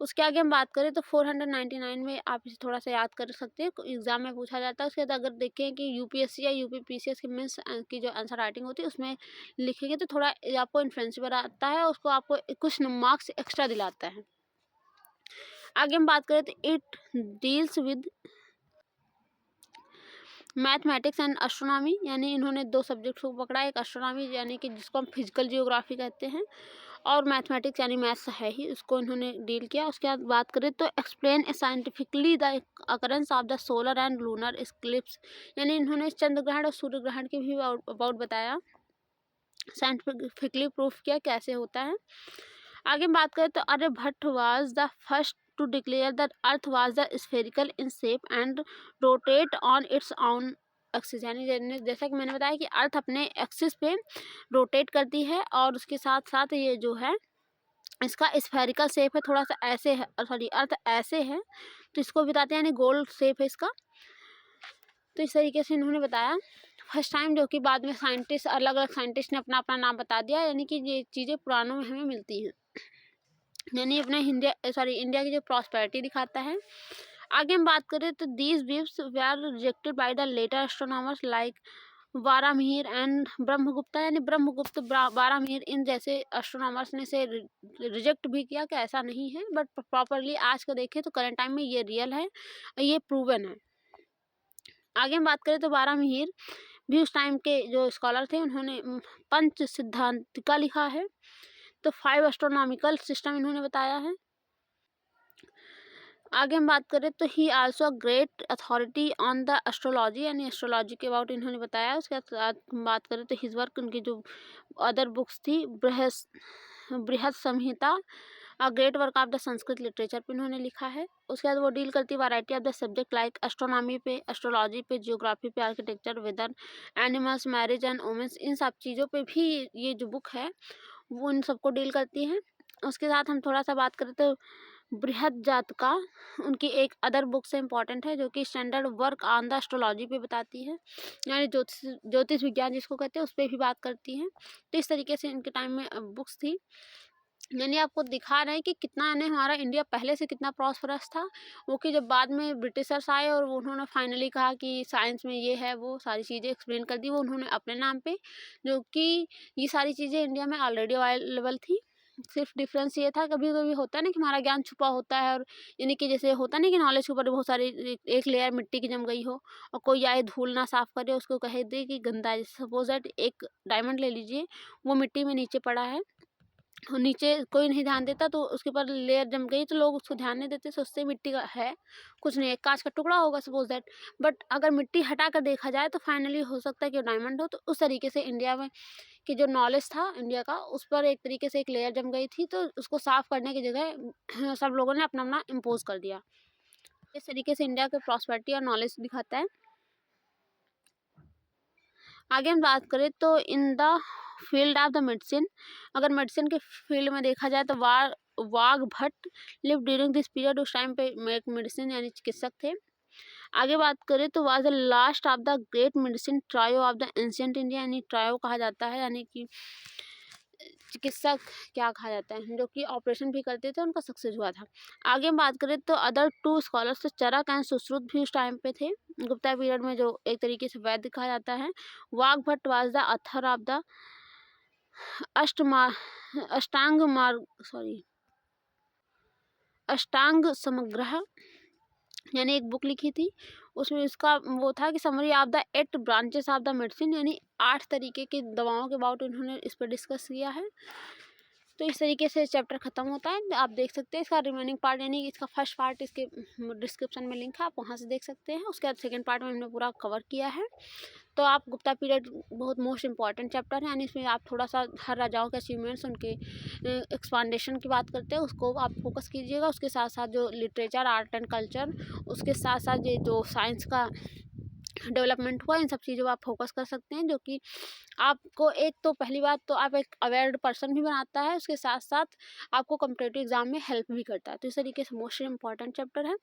उसके आगे हम बात करें तो 499 में आप इसे थोड़ा सा याद कर सकते हैं, एग्जाम में पूछा जाता है। उसके बाद अगर देखें कि यूपीएससी या यूपीपीसीएस की मेंस की जो आंसर राइटिंग होती है उसमें लिखेंगे तो थोड़ा आपको इन्फ्लुएंसिबल आता है, उसको आपको कुछ मार्क्स एक्स्ट्रा दिलाता है। आगे हम बात करें तो it deals with mathematics and astronomy, यानी इन्होंने दो सब्जेक्ट्स को पकड़ा, एक एस्ट्रोनॉमी यानी कि जिसको हम फिजिकल जियोग्राफी कहते हैं, और मैथमेटिक्स यानी मैथ्स है ही, उसको इन्होंने डील किया। उसके बाद बात करें तो explain scientifically the occurrence of the solar and lunar Eclipse, यानी इन्होंने चंद्र ग्रहण और सूर्य ग्रहण के भी अबाउट बताया, साइंटिफिकली प्रूफ किया कैसे होता है। आगे बात करें तो Aryabhata was the first to declare that earth was the spherical in shape and rotate on its own axis, यानी जैसा कि मैंने बताया कि अर्थ अपने एक्सिस पे रोटेट करती है और उसके साथ साथ ये जो है इसका स्फेरिकल शेप है, थोड़ा सा ऐसे है, सॉरी अर्थ ऐसे है तो इसको बताते हैं, यानी गोल शेप है इसका। तो इस तरीके से इन्होंने बताया फर्स्ट टाइम, जो कि बाद में साइंटिस्ट अलग अलग साइंटिस्ट ने अपना अपना नाम बता दिया, यानी कि ये चीज़ें पुरानों में हमें मिलती हैं, यानी अपने इंडिया की जो प्रॉस्पेरिटी दिखाता है। आगे हम बात करें तो these views were rejected by the later astronomers like Varahamihira and Brahmagupta, यानी ब्रह्मगुप्त वारामिहिर इन जैसे एस्ट्रोनॉमर्स ने इसे रिजेक्ट भी किया कि ऐसा नहीं है, बट प्रॉपरली आज का देखें तो करंट टाइम में ये रियल है और ये प्रूवन है। आगे हम बात करें तो वारामिहिर भी उस टाइम के जो स्कॉलर थे, उन्होंने पंच सिद्धांतिका लिखा है, तो 5 एस्ट्रोनॉमिकल सिस्टम इन्होंने बताया है। आगे हम बात करें तो ही also great authority on the astrology, यानी एस्ट्रोलॉजी के अबाउट इन्होंने बताया। उसके बाद हम बात करें तो हिज वर्क, उनकी जो अदर बुक्स थी Brihat Samhita, a great work of the Sanskrit literature पे इन्होंने लिखा है। उसके बाद वो डील करती है variety of the subject like astronomy पे, एस्ट्रोलॉजी पे, जियोग्राफी पे, architecture, weather, animals, marriage and women's, इन सब चीज़ों पे भी ये जो बुक है वो इन सबको डील करती है। उसके साथ हम थोड़ा सा बात करें तो बृहद जातका उनकी एक अदर बुक से इम्पॉर्टेंट है, जो कि standard work on the astrology पे बताती है, यानी ज्योतिष विज्ञान जिसको कहते हैं उस पर भी बात करती है। तो इस तरीके से इनके टाइम में बुक्स थी, यानी आपको दिखा रहे हैं कि कितना यानी हमारा इंडिया पहले से कितना प्रॉस्परस था। वो कि जब बाद में ब्रिटिशर्स आए और वो उन्होंने फाइनली कहा कि साइंस में ये है, वो सारी चीज़ें एक्सप्लेन कर दी वो उन्होंने अपने नाम पे, जो कि ये सारी चीज़ें इंडिया में ऑलरेडी अवेलेबल थी। सिर्फ डिफरेंस ये था, कभी कभी होता है ना कि हमारा ज्ञान छुपा होता है, और यानी कि जैसे होता नहीं कि नॉलेज के ऊपर बहुत सारी एक लेयर मिट्टी की जम गई हो और कोई आए धूल ना साफ करे उसको कह दे कि गंदा है। सपोज दैट एक डायमंड ले लीजिए, वो मिट्टी में नीचे पड़ा है और नीचे कोई नहीं ध्यान देता तो उसके ऊपर लेयर जम गई तो लोग उसको ध्यान नहीं देते, सोचते मिट्टी का है, कुछ नहीं, एक कांच का टुकड़ा होगा सपोज दैट। बट अगर मिट्टी हटा कर देखा जाए तो फाइनली हो सकता है कि वो डायमंड हो। तो उस तरीके से इंडिया में कि जो नॉलेज था इंडिया का उस पर एक तरीके से एक लेयर जम गई थी, तो उसको साफ करने की जगह सब लोगों ने अपना अपना इम्पोज कर दिया। इस तरीके से इंडिया के प्रॉस्पेरिटी और नॉलेज दिखाता है। आगे हम बात करें तो in the field of the medicine, अगर मेडिसिन के फील्ड में देखा जाए तो Vagbhatta live during this period, उस टाइम पे मेडिसिन यानी चिकित्सक थे। आगे बात करें तो was the last of the great medicine trio of the ancient India, यानी ट्रायो कहा जाता है, यानी कि चिकित्सक क्या कहा जाता है, जो कि ऑपरेशन भी करते थे, उनका सक्सेस हुआ था। आगे हम बात करें तो अदर 2 स्कॉलर्स तो चरक एंड सुश्रुत भी उस टाइम पे थे, गुप्ता पीरियड में, जो एक तरीके से वैद्य कहा जाता है। Vagbhatta was the author of the Ashtanga Marga, sorry, अष्टांग समग्र, यानी एक बुक लिखी थी, उसमें इसका वो था कि summary of the 8 branches of the medicine, यानी 8 तरीके की दवाओं के अबाउट उन्होंने इस पर डिस्कस किया है। तो इस तरीके से चैप्टर ख़त्म होता है। आप देख सकते हैं इसका रिमेनिंग पार्ट, यानी इसका फर्स्ट पार्ट इसके डिस्क्रिप्शन में लिंक है, आप वहाँ से देख सकते हैं। उसके बाद सेकंड पार्ट में हमने पूरा कवर किया है। तो आप गुप्ता पीरियड बहुत मोस्ट इंपॉर्टेंट चैप्टर है, यानी इसमें आप थोड़ा सा हर राजाओं के अचीवमेंट्स, उनके एक्सपांडेशन की बात करते हैं, उसको आप फोकस कीजिएगा। उसके साथ साथ जो लिटरेचर, आर्ट एंड कल्चर, उसके साथ साथ ये जो साइंस का डेवलपमेंट हुआ, इन सब चीज़ों पर आप फोकस कर सकते हैं, जो कि आपको एक तो पहली बात तो आप एक अवेयर पर्सन भी बनाता है, उसके साथ साथ आपको कॉम्पिटिटिव एग्जाम में हेल्प भी करता है। तो इस तरीके से मोस्ट इंपॉर्टेंट चैप्टर है।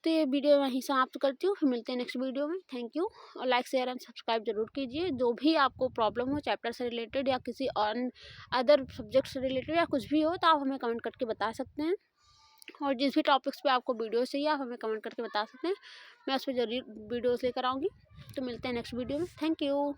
तो ये वीडियो वहीं समाप्त करती हूँ, फिर मिलते हैं नेक्स्ट वीडियो में। थैंक यू, और लाइक शेयर एंड सब्सक्राइब जरूर कीजिए। जो भी आपको प्रॉब्लम हो चैप्टर से रिलेटेड या किसी और अदर सब्जेक्ट से रिलेटेड या कुछ भी हो तो आप हमें कमेंट करके बता सकते हैं। और जिस भी टॉपिक्स पे आपको वीडियोस चाहिए आप हमें कमेंट करके बता सकते हैं, मैं उस पर ज़रूर वीडियोस लेकर आऊँगी। तो मिलते हैं नेक्स्ट वीडियो में। Thank you.